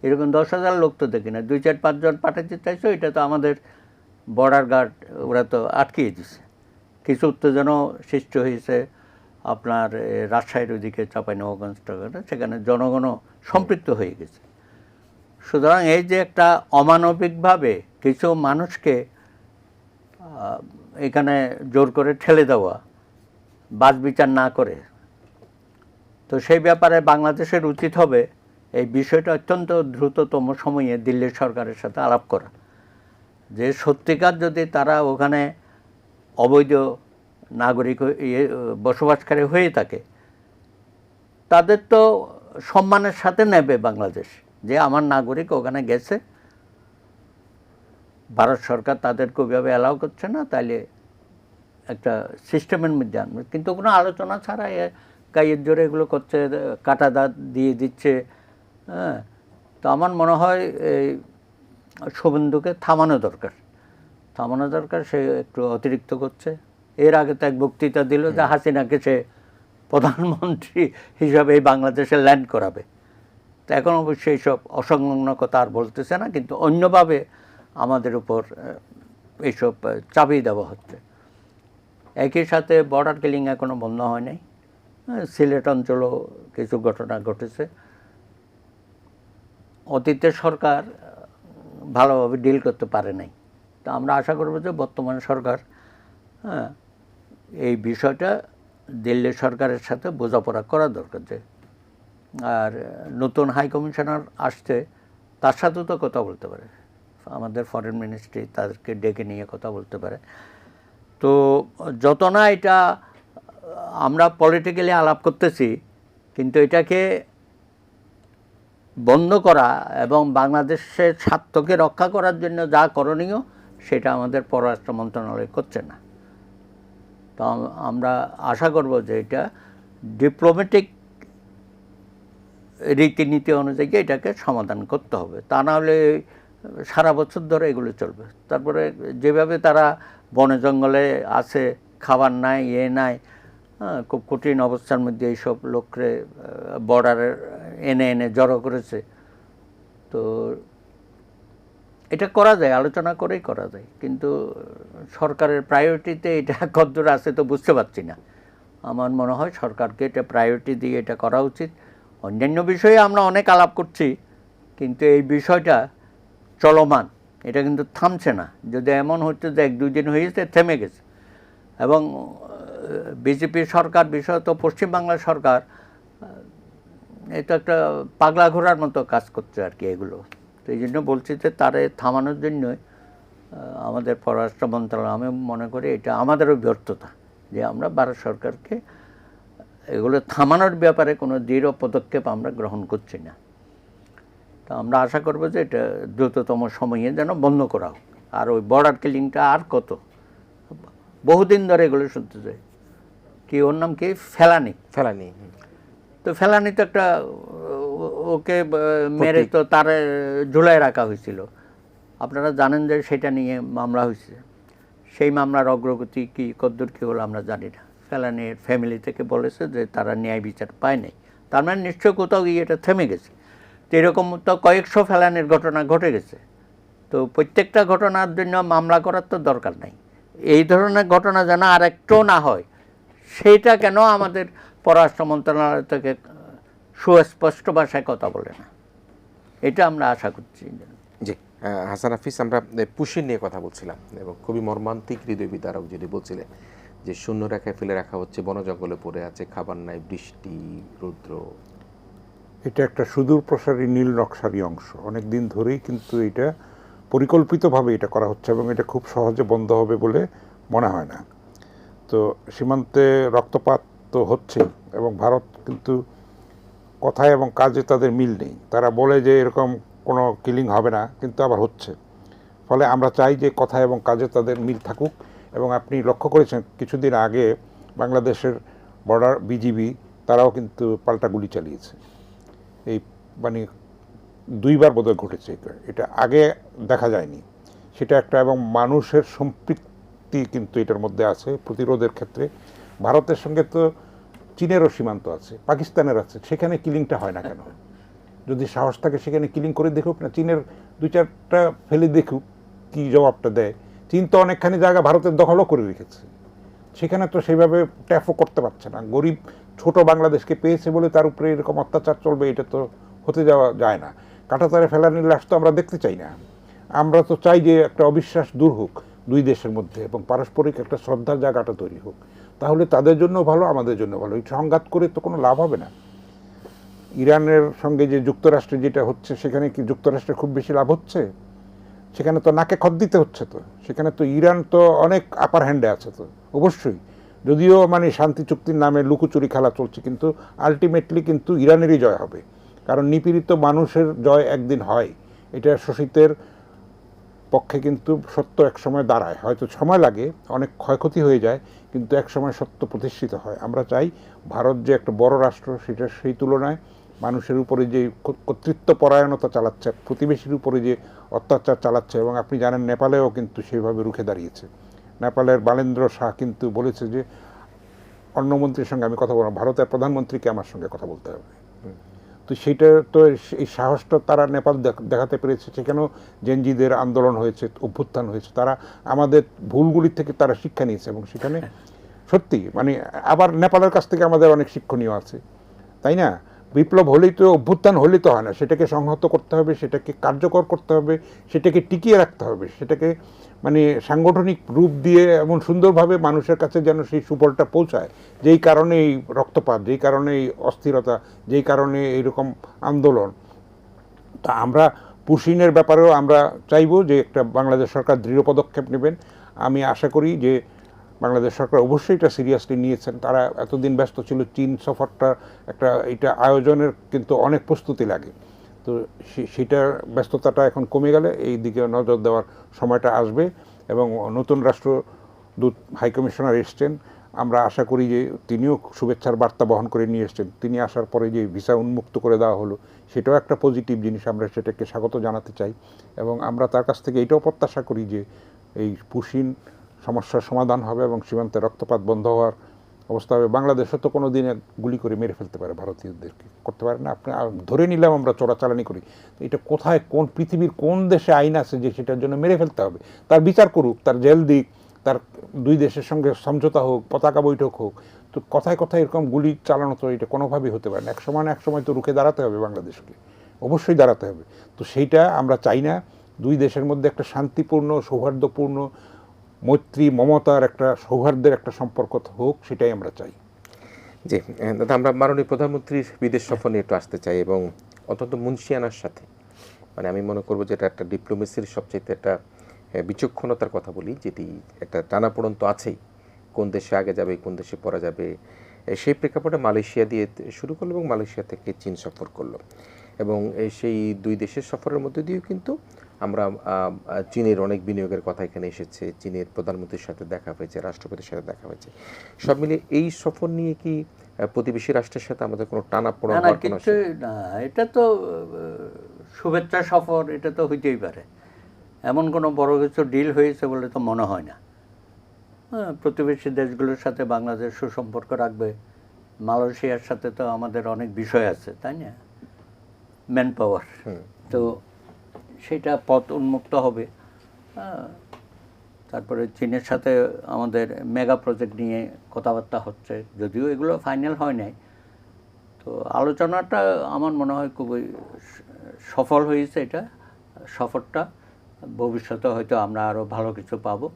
এরকম 10,000 লোক তো দেখি না, 2-4-5 জন পাঠাতে চাইছো, এটা তো আমাদের বর্ডার গার্ড, ওরা তো আটকিয়ে দিছে। কিছু উত্তেজনাও সৃষ্টি হয়েছে আপনার রাজশাহীর ওইদিকে, চাঁপাইনবাবগঞ্জ, সেখানে জনগণও সম্পৃক্ত হয়ে গেছে। সুতরাং এই যে একটা অমানবিকভাবে কিছু মানুষকে এখানে জোর করে ঠেলে দেওয়া, বাছ বিচার না করে, তো সেই ব্যাপারে বাংলাদেশের উচিত হবে এই বিষয়টা অত্যন্ত দ্রুততম সময়ে দিল্লির সরকারের সাথে আলাপ করা, যে সত্যিকার যদি তারা ওখানে অবৈধ নাগরিক বসবাসকারী হয়ে থাকে, তাদের তো সম্মানের সাথে নেবে বাংলাদেশ, যে আমার নাগরিক ওখানে গেছে, ভারত সরকার তাদেরকে ওইভাবে অ্যালাউ করছে না, তাইলে একটা সিস্টেমের মধ্যে আনবে। কিন্তু কোনো আলোচনা ছাড়া গায়ের জোরে এগুলো করছে, কাটা দাঁত দিয়ে দিচ্ছে। হ্যাঁ, তো আমার মনে হয় এই শুভেন্দুকে থামানো দরকার। সে একটু অতিরিক্ত করছে। এর আগে তো এক বক্তৃতা দিল যে হাসিনাকে সে প্রধানমন্ত্রী হিসাবে এই বাংলাদেশে ল্যান্ড করাবে। তো এখন অবশ্যই এইসব অসংলগ্ন কথা আর বলতেছে না, কিন্তু অন্যভাবে আমাদের উপর এইসব চাপিয়ে দেওয়া হচ্ছে। একই সাথে বর্ডার কিলিং এখনও বন্ধ হয় নাই। সিলেট অঞ্চলেও কিছু ঘটনা ঘটেছে। অতীতের সরকার ভালোভাবে ডিল করতে পারে নাই। তো আমরা আশা করব যে বর্তমান সরকার এই বিষয়টা দিল্লি সরকারের সাথে বোঝাপড়া করা দরকার। যে আর নতুন হাই কমিশনার আসছে, তার সাথেও তো কথা বলতে পারে, আমাদের ফরেন মিনিস্ট্রি তাদেরকে ডেকে নিয়ে কথা বলতে পারে। তো যত না এটা আমরা পলিটিক্যালি আলাপ করতেছি, কিন্তু এটাকে বন্ধ করা এবং বাংলাদেশের স্বার্থকে রক্ষা করার জন্য যা করণীয় সেটা আমাদের পররাষ্ট্র মন্ত্রণালয় করছে না। তো আমরা আশা করব যে এটা ডিপ্লোম্যাটিক রীতিনীতি অনুযায়ী এটাকে সমাধান করতে হবে, তা না হলে সারা বছর ধরে এগুলো চলবে। তারপরে যেভাবে তারা বনে জঙ্গলে আছে, খাবার নাই, নাই, খুব কঠিন অবস্থার মধ্যে এইসব লোকরে বর্ডারে এনে জড়ো করেছে। তো এটা করা যায়, আলোচনা করেই করা যায়, কিন্তু সরকারের প্রায়োরিটিতে এটা কতদূর আছে তো বুঝতে পারছি না। আমার মনে হয় সরকারকে এটা প্রায়োরিটি দিয়ে এটা করা উচিত। অন্যান্য বিষয়ে আমরা অনেক আলাপ করছি, কিন্তু এই বিষয়টা চলমান, এটা কিন্তু থামছে না। যদি এমন হচ্ছে যে 1-2 দিন হয়েছে, থেমে গেছে, এবং বিজেপি সরকার, বিশেষত পশ্চিমবাংলার সরকার, এটা একটা পাগলা ঘোড়ার মতো কাজ করছে আর কি এগুলো। তো এই জন্য বলছি যে তারে থামানোর জন্যই আমাদের পররাষ্ট্র মন্ত্রণালয়, আমি মনে করি এটা আমাদেরও ব্যর্থতা যে আমরা ভারত সরকারকে এগুলো থামানোর ব্যাপারে কোনো দৃঢ় পদক্ষেপ আমরা গ্রহণ করছি না। তো আমরা আশা করব যে এটা দ্রুততম সময়ে যেন বন্ধ করা হোক। আর ওই বর্ডার কিলিংটা আর কত, বহুদিন ধরে এগুলো শুনতে চাই। কি ওর নাম কি? ফেলানি। তো ফেলানি তো একটা ওকে মেরে তো তার ঝুলায় রাখা হয়েছিল। আপনারা জানেন যে সেটা নিয়ে মামলা হয়েছে। সেই মামলার অগ্রগতি কি কদ্দূর কী হলো আমরা জানি না। ফেলানির ফ্যামিলি থেকে বলেছে যে তারা ন্যায় বিচার পায় নাই, তার মানে নিশ্চয় কোথাও গিয়ে এটা থেমে গেছে। তো এরকম তো কয়েকশো ফেলানির ঘটনা ঘটে গেছে। তো প্রত্যেকটা ঘটনার জন্য মামলা করার তো দরকার নাই। এই ধরনের ঘটনা যেন আর একটু না হয়, সেইটা কেন আমাদের পররাষ্ট্র মন্ত্রণালয় থেকে সুস্পষ্ট ভাষায় কথা বলে না, এটা আমরা আশা করছি। জি, হাসান হাফিজ, আমরা পুশিন নিয়ে কথা বলছিলাম এবং খুবই মর্মান্তিক, হৃদয় বিদারক যদি বলছিলেন যে শূন্য রেখায় ফেলে রাখা হচ্ছে, বন জঙ্গলে পড়ে আছে, খাবার নাই, বৃষ্টি, রৌদ্র। এটা একটা সুদূর প্রসারী নীল নকশারি অংশ, অনেক দিন ধরেই কিন্তু এটা পরিকল্পিতভাবে এটা করা হচ্ছে এবং এটা খুব সহজে বন্ধ হবে বলে মনে হয় না। তো সীমান্তে রক্তপাত তো হচ্ছেই এবং ভারত কিন্তু কথায় এবং কাজে তাদের মিল নেই। তারা বলে যে এরকম কোনো কিলিং হবে না, কিন্তু আবার হচ্ছে। ফলে আমরা চাই যে কথায় এবং কাজে তাদের মিল থাকুক। এবং আপনি লক্ষ্য করেছেন কিছুদিন আগে বাংলাদেশের বর্ডার বিজিবি তারাও কিন্তু পাল্টা গুলি চালিয়েছে। এই মানে দুইবার বোধহয় ঘটেছে, এটা আগে দেখা যায়নি। সেটা একটা, এবং মানুষের সম্পৃক্তি কিন্তু এটার মধ্যে আছে প্রতিরোধের ক্ষেত্রে। ভারতের সঙ্গে তো চীনেরও সীমান্ত আছে, পাকিস্তানের আছে, সেখানে কিলিংটা হয় না কেন? যদি সাহস থাকে সেখানে কিলিং করে দেখুক না, চীনের দুই চারটা ফেলে দেখুক কি জবাবটা দেয়। চীন তো অনেকখানি জায়গা ভারতের দখলও করে রেখেছে, সেখানে তো সেইভাবে ট্যাফও করতে পারছে না। গরিব ছোট বাংলাদেশকে পেয়েছে বলে তার উপরে এরকম অত্যাচার চলবে, এটা তো হতে যাওয়া যায় না। কাঁটাতারে ফেলানির লাশ তো আমরা দেখতে চাই না। আমরা তো চাই যে একটা অবিশ্বাস দূর হোক দুই দেশের মধ্যে এবং পারস্পরিক একটা শ্রদ্ধার জায়গাটা তৈরি হোক। তাহলে তাদের জন্য ভালো, আমাদের জন্য ভালো। এই সংঘাত করে তো কোনো লাভ হবে না। ইরানের সঙ্গে যে যুক্তরাষ্ট্রে যেটা হচ্ছে, সেখানে কি যুক্তরাষ্ট্রের খুব বেশি লাভ হচ্ছে? সেখানে তো নাকে খত দিতে হচ্ছে। তো সেখানে তো ইরান তো অনেক আপার হ্যান্ডে আছে। তো অবশ্যই, যদিও মানে শান্তি চুক্তির নামে লুকোচুরি খেলা চলছে, কিন্তু আলটিমেটলি কিন্তু ইরানেরই জয় হবে। কারণ নিপীড়িত মানুষের জয় একদিন হয়, এটা শোষিতের পক্ষে কিন্তু সত্য একসময় দাঁড়ায়। হয়তো সময় লাগে, অনেক ক্ষয়ক্ষতি হয়ে যায়, কিন্তু একসময় সত্য প্রতিষ্ঠিত হয়। আমরা চাই ভারত যে একটা বড় রাষ্ট্র, সেটা সেই তুলনায় মানুষের উপরে যে কর্তৃত্ব পরায়ণতা চালাচ্ছে, প্রতিবেশীর উপরে যে অত্যাচার চালাচ্ছে, এবং আপনি জানেন নেপালেও কিন্তু সেইভাবে রুখে দাঁড়িয়েছে। নেপালের বালেন্দ্র শাহ কিন্তু বলেছে যে অন্য মন্ত্রীর সঙ্গে আমি কথা বলবো, ভারতের প্রধানমন্ত্রীকে আমার সঙ্গে কথা বলতে হবে। তো সেইটা তো, এই সাহসটা তারা নেপাল দেখাতে পেরেছে। সেখানেও জেনজিদের আন্দোলন হয়েছে, অভ্যুত্থান হয়েছে, তারা আমাদের ভুলগুলির থেকে তারা শিক্ষা নিয়েছে এবং সেখানে সত্যি মানে আবার নেপালের কাছ থেকে আমাদের অনেক শিক্ষণীয় আছে, তাই না? বিপ্লব হলেই তো, অভ্যুত্থান হলেই তো হয় না, সেটাকে সংহত করতে হবে, সেটাকে কার্যকর করতে হবে, সেটাকে টিকিয়ে রাখতে হবে, সেটাকে মানে সাংগঠনিক রূপ দিয়ে এমন সুন্দরভাবে মানুষের কাছে যেন সেই সুফলটা পৌঁছায়। যেই কারণে এই রক্তপাত, যেই কারণে এই অস্থিরতা, যেই কারণে এইরকম আন্দোলন। তা আমরা পুশিনের ব্যাপারেও আমরা চাইব যে একটা বাংলাদেশ সরকার দৃঢ় পদক্ষেপ নেবেন। আমি আশা করি যে বাংলাদেশ সরকার অবশ্যই এটা সিরিয়াসলি নিয়েছেন। তারা এতদিন ব্যস্ত ছিল, চীন সফরটা একটা, এটা আয়োজনের কিন্তু অনেক প্রস্তুতি লাগে। তো সেটার ব্যস্ততাটা এখন কমে গেলে এই দিকে নজর দেওয়ার সময়টা আসবে। এবং নতুন রাষ্ট্রদূত হাইকমিশনার এসছেন, আমরা আশা করি যে তিনিও শুভেচ্ছার বার্তা বহন করে নিয়ে এসছেন। তিনি আসার পরে যে ভিসা উন্মুক্ত করে দেওয়া হলো, সেটাও একটা পজিটিভ জিনিস, আমরা সেটাকে স্বাগত জানাতে চাই। এবং আমরা তার কাছ থেকে এটাও প্রত্যাশা করি যে এই পুশিন সমস্যার সমাধান হবে এবং সীমান্তে রক্তপাত বন্ধ হওয়ার অবস্থা হবে। বাংলাদেশও তো কোনো দিনে গুলি করে মেরে ফেলতে পারে ভারতীয়দেরকে, করতে পারে না। আপনি ধরে নিলাম আমরা চোরাচালানি করি, এটা কোথায়, কোন পৃথিবীর কোন দেশে আইন আছে যে সেটার জন্য মেরে ফেলতে হবে? তার বিচার করুক, তার জেল দিক, তার দুই দেশের সঙ্গে সমঝোতা হোক, পতাকা বৈঠক হোক। তো কথায় কথায় এরকম গুলি চালানো তো এটা কোনোভাবেই হতে পারে না। এক সময় তো রুখে দাঁড়াতে হবে বাংলাদেশকে, অবশ্যই দাঁড়াতে হবে। তো সেইটা আমরা চাই না। দুই দেশের মধ্যে একটা শান্তিপূর্ণ, সৌহার্দ্যপূর্ণ, মৈত্রী, মমতার একটা, সৌহার্দ্যের একটা সম্পর্ক হোক, সেটাই আমরা চাই। জি দাদা, আমরা মাননীয় প্রধানমন্ত্রীর বিদেশ সফর নিয়ে একটু আসতে চাই এবং অত্যন্ত মুন্সিয়ানার সাথে, মানে আমি মনে করবো যে এটা একটা ডিপ্লোমেসির সবচেয়ে একটা বিচক্ষণতার কথা বলি, যেটি একটা টানাপোড়েন তো আছেই, কোন দেশে আগে যাবে, কোন দেশে পরে যাবে। সেই প্রেক্ষাপটে মালয়েশিয়া দিয়ে শুরু করলো এবং মালয়েশিয়া থেকে চীন সফর করলো এবং সেই দুই দেশের সফরের মধ্যে দিয়েও কিন্তু আমরা চীনের অনেক বিনিয়োগের কথা এখানে এসেছে, চীনের প্রধানমন্ত্রীর সাথে দেখা হয়েছে, রাষ্ট্রপতির সাথে দেখা হয়েছে। সব মিলিয়ে এই সফর নিয়ে কি প্রতিবেশী রাষ্ট্রের সাথে আমাদের কোনো টানাপোড়েন না না হওয়ার কোনো কিছু না, এটা তো শুভেচ্ছা সফর, এটা তো হইতেই পারে। এমন কোনো বড় কিছু ডিল হয়েছে বলে তো মনে হয় না। হ্যাঁ, প্রতিবেশী দেশগুলোর সাথে বাংলাদেশ সুসম্পর্ক রাখবে। মালয়েশিয়ার সাথে তো আমাদের অনেক বিষয় আছে, তাই না? ম্যান পাওয়ার, তো সেটা পথ উন্মুক্ত হবে। হ্যাঁ, তারপরে চীনের সাথে আমাদের মেগা প্রজেক্ট নিয়ে কথাবার্তা হচ্ছে, যদিও এগুলো ফাইনাল হয় নাই। তো আলোচনাটা আমার মনে হয় খুবই সফল হয়েছে। এটা সফরটা ভবিষ্যতে হয়তো আমরা আরও ভালো কিছু পাবো।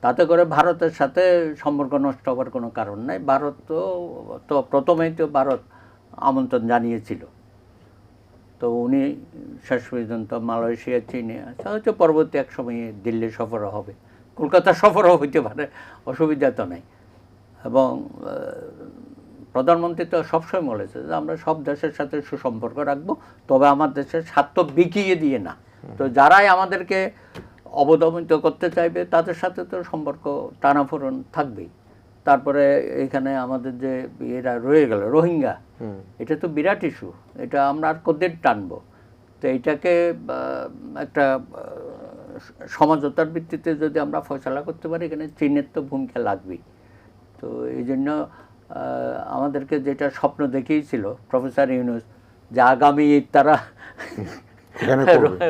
তাতে করে ভারতের সাথে সম্পর্ক নষ্ট হওয়ার কোনো কারণ নাই। ভারত তো প্রথমেই তো ভারত আমন্ত্রণ জানিয়েছিল, তো উনি শেষ পর্যন্ত মালয়েশিয়া, চীনে আছে, হয়তো পরবর্তী এক সময়ে দিল্লি সফরও হবে, কলকাতা সফরও হইতে পারে, অসুবিধা তো নেই। এবং প্রধানমন্ত্রী তো সবসময় বলেছে যে আমরা সব দেশের সাথে সুসম্পর্ক রাখবো, তবে আমার দেশের স্বার্থ বিকিয়ে দিয়ে না। তো যারাই আমাদেরকে অবদমিত করতে চাইবে তাদের সাথে তো সম্পর্ক টানাফোড়ন থাকবেই। তারপরে এখানে আমাদের যে এরা রয়ে গেল রোহিঙ্গা, এটা তো বিরাট ইস্যু, এটা আমরা আর কতদিন টানবো? তো এইটাকে একটা সমঝোতার ভিত্তিতে যদি আমরা ফয়সালা করতে পারি, এখানে চীনের তো ভূমিকা লাগবেই। তো এই জন্য আমাদেরকে যেটা স্বপ্ন দেখিয়েছিল প্রফেসর ইউনূস, যে আগামী ঈদ তারা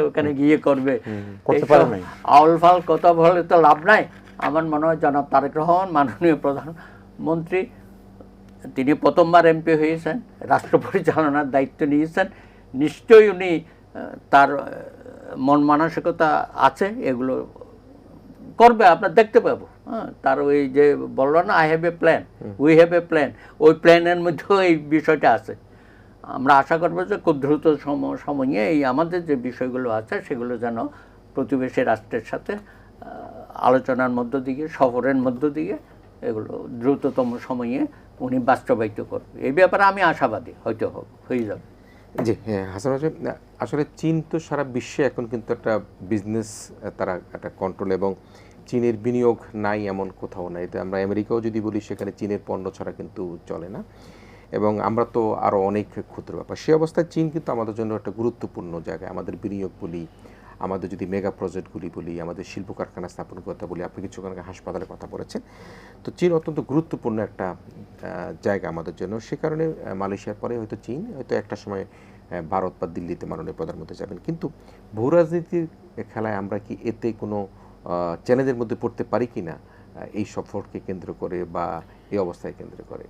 ওখানে গিয়ে করবে, আউল ফাল কথা বলে তো লাভ নাই। আমার মনে হয় জনাব তারেক রহমান মাননীয় প্রধানমন্ত্রী, তিনি প্রথমবার এমপি হয়েছেন, রাষ্ট্র পরিচালনার দায়িত্ব নিয়েছেন, নিশ্চয়ই উনি তার মন মানসিকতা আছে, এগুলো করবে, আমরা দেখতে পাবো। হ্যাঁ, তার ওই যে বললো না, I have a plan, we have a plan, ওই প্ল্যানের মধ্যেও এই বিষয়টা আছে। আমরা আশা করবো যে খুব দ্রুত সময়ে এই আমাদের যে বিষয়গুলো আছে সেগুলো যেন প্রতিবেশী রাষ্ট্রের সাথে আলোচনার মধ্য দিয়ে, সফরের মধ্য দিয়ে এগুলো দ্রুততম সময়ে উনি বাস্তবায়িত করবে। এই ব্যাপারে আমি আশাবাদী, হয়তো হয়ে যাবে। জি হ্যাঁ, হাসান হোসেন, আসলে চীন তো সারা বিশ্বে এখন কিন্তু একটা বিজনেস, তারা একটা কন্ট্রোল, এবং চীনের বিনিয়োগ নাই এমন কোথাও নাই। তো আমরা আমেরিকাও যদি বলি, সেখানে চীনের পণ্য ছাড়া কিন্তু চলে না, এবং আমরা তো আরও অনেক ক্ষুদ্র ব্যাপার। সে অবস্থায় চীন কিন্তু আমাদের জন্য একটা গুরুত্বপূর্ণ জায়গায়। আমাদের বিনিয়োগ বলি, আমাদের যদি মেগা প্রজেক্টগুলি বলি, আমাদের শিল্প কারখানা স্থাপন কথা বলি, আপনি কিছুক্ষণ আগে হাসপাতালের কথা বলেছেন, তো চীন অত্যন্ত গুরুত্বপূর্ণ একটা জায়গা আমাদের জন্য। সে কারণে মালয়েশিয়ার পরে হয়তো চীন, হয়তো একটা সময় ভারত বা দিল্লিতে মাননীয় প্রধানমন্ত্রী যাবেন। কিন্তু ভূ রাজনীতির খেলায় আমরা কি এতে কোনো চ্যালেঞ্জের মধ্যে পড়তে পারি কি না, এই সফরকে কেন্দ্র করে বা এই অবস্থায় কেন্দ্র করে?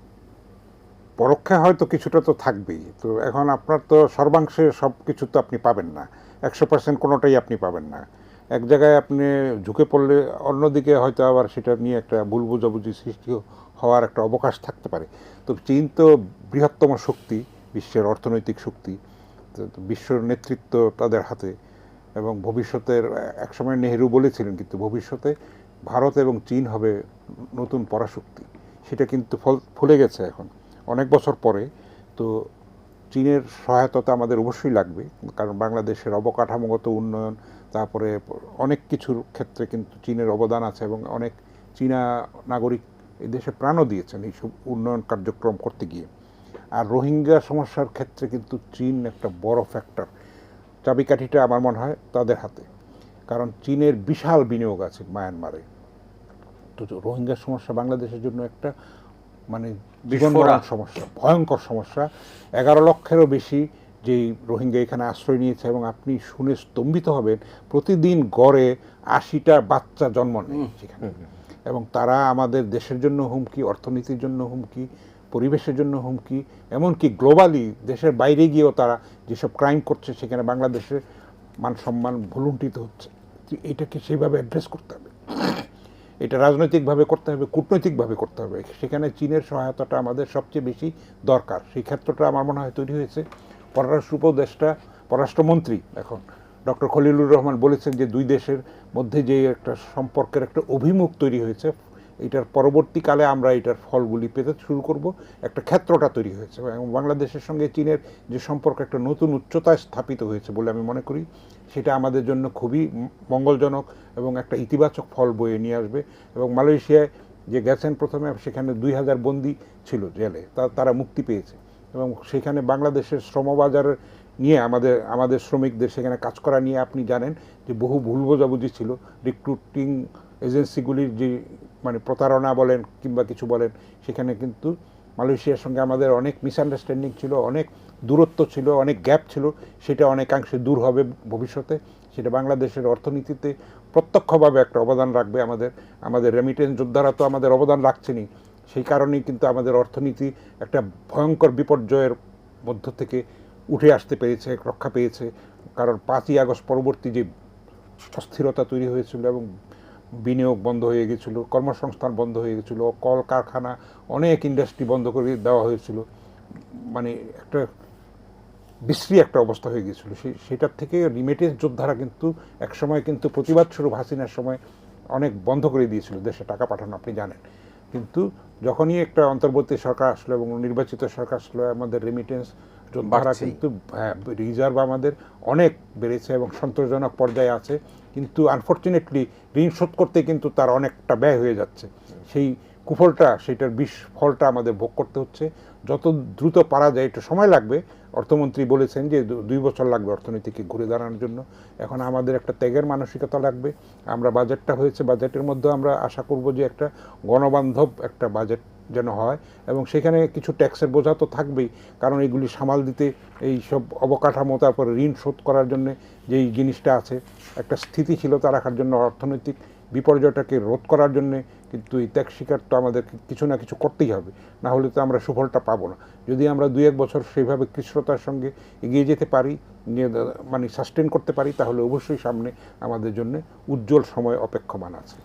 পরোক্ষে হয়তো কিছুটা তো থাকবেই। তো এখন আপনার তো সর্বাংশে সব কিছু তো আপনি পাবেন না, 100% কোনোটাই আপনি পাবেন না। এক জায়গায় আপনি ঝুঁকে পড়লে অন্যদিকে হয়তো আবার সেটা নিয়ে একটা ভুল বোঝাবুঝি সৃষ্টি হওয়ার একটা অবকাশ থাকতে পারে। তো চীন তো বৃহত্তম শক্তি, বিশ্বের অর্থনৈতিক শক্তি, তো বিশ্বর নেতৃত্ব তাদের হাতে, এবং ভবিষ্যতের একসময় নেহেরু বলেছিলেন, কিন্তু ভবিষ্যতে ভারত এবং চীন হবে নতুন পরাশক্তি। সেটা কিন্তু ফলে গেছে এখন অনেক বছর পরে। তো চীনের সহায়তা আমাদের অবশ্যই লাগবে, কারণ বাংলাদেশের অবকাঠামোগত উন্নয়ন, তারপরে অনেক কিছুর ক্ষেত্রে কিন্তু চীনের অবদান আছে, এবং অনেক চীনা নাগরিক এই দেশে প্রাণও দিয়েছেন এইসব উন্নয়ন কার্যক্রম করতে গিয়ে। আর রোহিঙ্গা সমস্যার ক্ষেত্রে কিন্তু চীন একটা বড় ফ্যাক্টর। চাবিকাঠিটা আমার মনে হয় তাদের হাতে, কারণ চীনের বিশাল বিনিয়োগ আছে মায়ানমারে। তো রোহিঙ্গা সমস্যা বাংলাদেশের জন্য একটা মানে জীবনমরণ সমস্যা, ভয়ঙ্কর সমস্যা। 11 লক্ষেরও বেশি যেই রোহিঙ্গা এখানে আশ্রয় নিয়েছে, এবং আপনি শুনে স্তম্ভিত হবেন, প্রতিদিন গড়ে 80টা বাচ্চা জন্ম নেয় সেখানে। এবং তারা আমাদের দেশের জন্য হুমকি, অর্থনীতির জন্য হুমকি, পরিবেশের জন্য হুমকি, এমনকি গ্লোবালি দেশের বাইরে গিয়েও তারা যেসব ক্রাইম করছে, সেখানে বাংলাদেশের মান সম্মান ভুলুণ্ঠিত হচ্ছে। এটাকে সেইভাবে অ্যাড্রেস করতে হবে, এটা রাজনৈতিকভাবে করতে হবে, কূটনৈতিকভাবে করতে হবে। সেখানে চীনের সহায়তাটা আমাদের সবচেয়ে বেশি দরকার। সেই ক্ষেত্রটা আমার মনে হয় তৈরি হয়েছে। পররাষ্ট্র উপদেষ্টা, পররাষ্ট্রমন্ত্রী এখন ডক্টর খলিলুর রহমান বলেছেন যে দুই দেশের মধ্যে যে একটা সম্পর্কের একটা অভিমুখ তৈরি হয়েছে, এটার পরবর্তীকালে আমরা এটার ফলগুলি পেতে শুরু করব, একটা ক্ষেত্রটা তৈরি হয়েছে। এবং বাংলাদেশের সঙ্গে চীনের যে সম্পর্ক একটা নতুন উচ্চতায় স্থাপিত হয়েছে বলে আমি মনে করি, সেটা আমাদের জন্য খুবই মঙ্গলজনক এবং একটা ইতিবাচক ফল বয়ে নিয়ে আসবে। এবং মালয়েশিয়ায় যে গেছেন প্রথমে, সেখানে 2000 বন্দী ছিল জেলে, তারা মুক্তি পেয়েছে। এবং সেখানে বাংলাদেশের শ্রমবাজার নিয়ে আমাদের শ্রমিকদের সেখানে কাজ করা নিয়ে আপনি জানেন যে বহু ভুল বোঝাবুঝি ছিল। রিক্রুটিং এজেন্সিগুলির যে মানে প্রতারণা বলেন কিংবা কিছু বলেন, সেখানে কিন্তু মালয়েশিয়ার সঙ্গে আমাদের অনেক মিসআন্ডারস্ট্যান্ডিং ছিল, অনেক দূরত্ব ছিল, অনেক গ্যাপ ছিল। সেটা অনেকাংশে দূর হবে ভবিষ্যতে। সেটা বাংলাদেশের অর্থনীতিতে প্রত্যক্ষভাবে একটা অবদান রাখবে। আমাদের রেমিটেন্স যোদ্ধারা তো আমাদের অবদান রাখছেনই, সেই কারণেই কিন্তু আমাদের অর্থনীতি একটা ভয়ঙ্কর বিপর্যয়ের মধ্য থেকে উঠে আসতে পেরেছে, রক্ষা পেয়েছে। কারণ 5ই আগস্ট পরবর্তী যে অস্থিরতা তৈরি হয়েছিল এবং বিনিয়োগ বন্ধ হয়ে গেছিলো, কর্মসংস্থান বন্ধ হয়ে গেছিলো, কল কারখানা, অনেক ইন্ডাস্ট্রি বন্ধ করে দেওয়া হয়েছিল, মানে একটা বিশ্রী একটা অবস্থা হয়ে গেছিলো। সেটার থেকে রিমিটেন্স যোদ্ধারা কিন্তু একসময় কিন্তু প্রতিবাদ স্বরূপ হাসিনার সময় অনেক বন্ধ করে দিয়েছিল দেশে টাকা পাঠানো, আপনি জানেন। কিন্তু যখনই একটা অন্তর্বর্তী সরকার আসলো এবং নির্বাচিত সরকার আসলো, আমাদের রেমিটেন্স যোদ্ধারা কিন্তু রিজার্ভ আমাদের অনেক বেড়েছে এবং সন্তোষজনক পর্যায়ে আছে। কিন্তু আনফর্চুনেটলি ঋণ শোধ করতে কিন্তু তার অনেকটা ব্যয় হয়ে যাচ্ছে। সেই কুফলটা, সেটার ফলটা আমাদের ভোগ করতে হচ্ছে। যত দ্রুত পারা যায়, একটু সময় লাগবে। অর্থমন্ত্রী বলেছেন যে 2 বছর লাগবে অর্থনীতিকে ঘুরে দাঁড়ানোর জন্য। এখন আমাদের একটা ত্যাগের মানসিকতা লাগবে। আমরা বাজেটটা হয়েছে, বাজেটের মধ্যে আমরা আশা করব যে একটা গণবান্ধব একটা বাজেট যেন হয়, এবং সেখানে কিছু ট্যাক্সের বোঝা তো থাকবেই, কারণ এগুলি সামাল দিতে এই সব অবকাঠামো, তারপরে ঋণ শোধ করার জন্য যেই জিনিসটা আছে, একটা স্থিতিশীলতা রাখার জন্য, অর্থনৈতিক বিপর্যয়টাকে রোধ করার জন্যে কিন্তু এই ত্যাগ স্বীকার তো আমাদের কিছু না কিছু করতেই হবে, না হলে তো আমরা সুফলটা পাবো না। যদি আমরা 2-1 বছর সেইভাবে কৃষ্ণতার সঙ্গে এগিয়ে যেতে পারি, মানে সাস্টেন করতে পারি, তাহলে অবশ্যই সামনে আমাদের জন্য উজ্জ্বল সময় অপেক্ষমান আছে।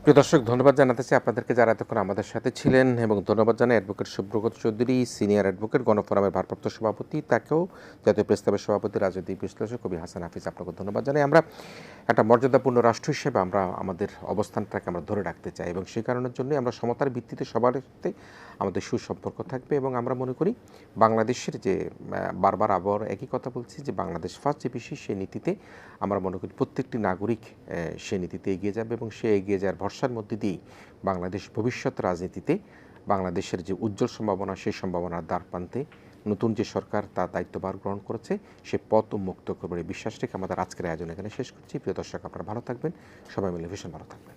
প্রিয় দর্শক, ধন্যবাদ জানাতে চাই আপনাদেরকে যারা এতক্ষণ আমাদের সাথে ছিলেন, এবং ধন্যবাদ জানাই advocate Subrata Chowdhury, senior advocate, গণফোরামের ভারপ্রাপ্ত সভাপতি, তাকেও জাতীয় প্রেস ক্লাবের সভাপতি, রাজনৈতিক বিশ্লেষক কবি হাসান হাফিজ, আপনাকে ধন্যবাদ জানাই। আমরা একটা মর্যাদাপূর্ণ রাষ্ট্র হিসেবে আমরা আমাদের অবস্থানটাকে আমরা ধরে রাখতে চাই, এবং সেই কারণের জন্যই আমরা সমতার ভিত্তিতে সবার সাথে আমাদের সুসম্পর্ক থাকবে। এবং আমরা মনে করি বাংলাদেশের যে বারবার আবার একই কথা বলছি যে বাংলাদেশ ফার্স্ট যে বিষয়, সেই নীতিতে আমরা মনে করি প্রত্যেকটি নাগরিক সেই নীতিতে এগিয়ে যাবে, এবং সে এগিয়ে যাওয়ার ভরসার মধ্যে দিয়েই বাংলাদেশ ভবিষ্যৎ রাজনীতিতে বাংলাদেশের যে উজ্জ্বল সম্ভাবনা, সেই সম্ভাবনার দ্বার প্রান্তে নতুন যে সরকার তার দায়িত্বভার গ্রহণ করেছে, সে পথ উন্মুক্ত করবে। বিশ্বাস রেখে আমাদের আজকের আয়োজন এখানে শেষ করছি। প্রিয় দর্শক, আপনারা ভালো থাকবেন, সবাই মিলে ভীষণ ভালো থাকবেন।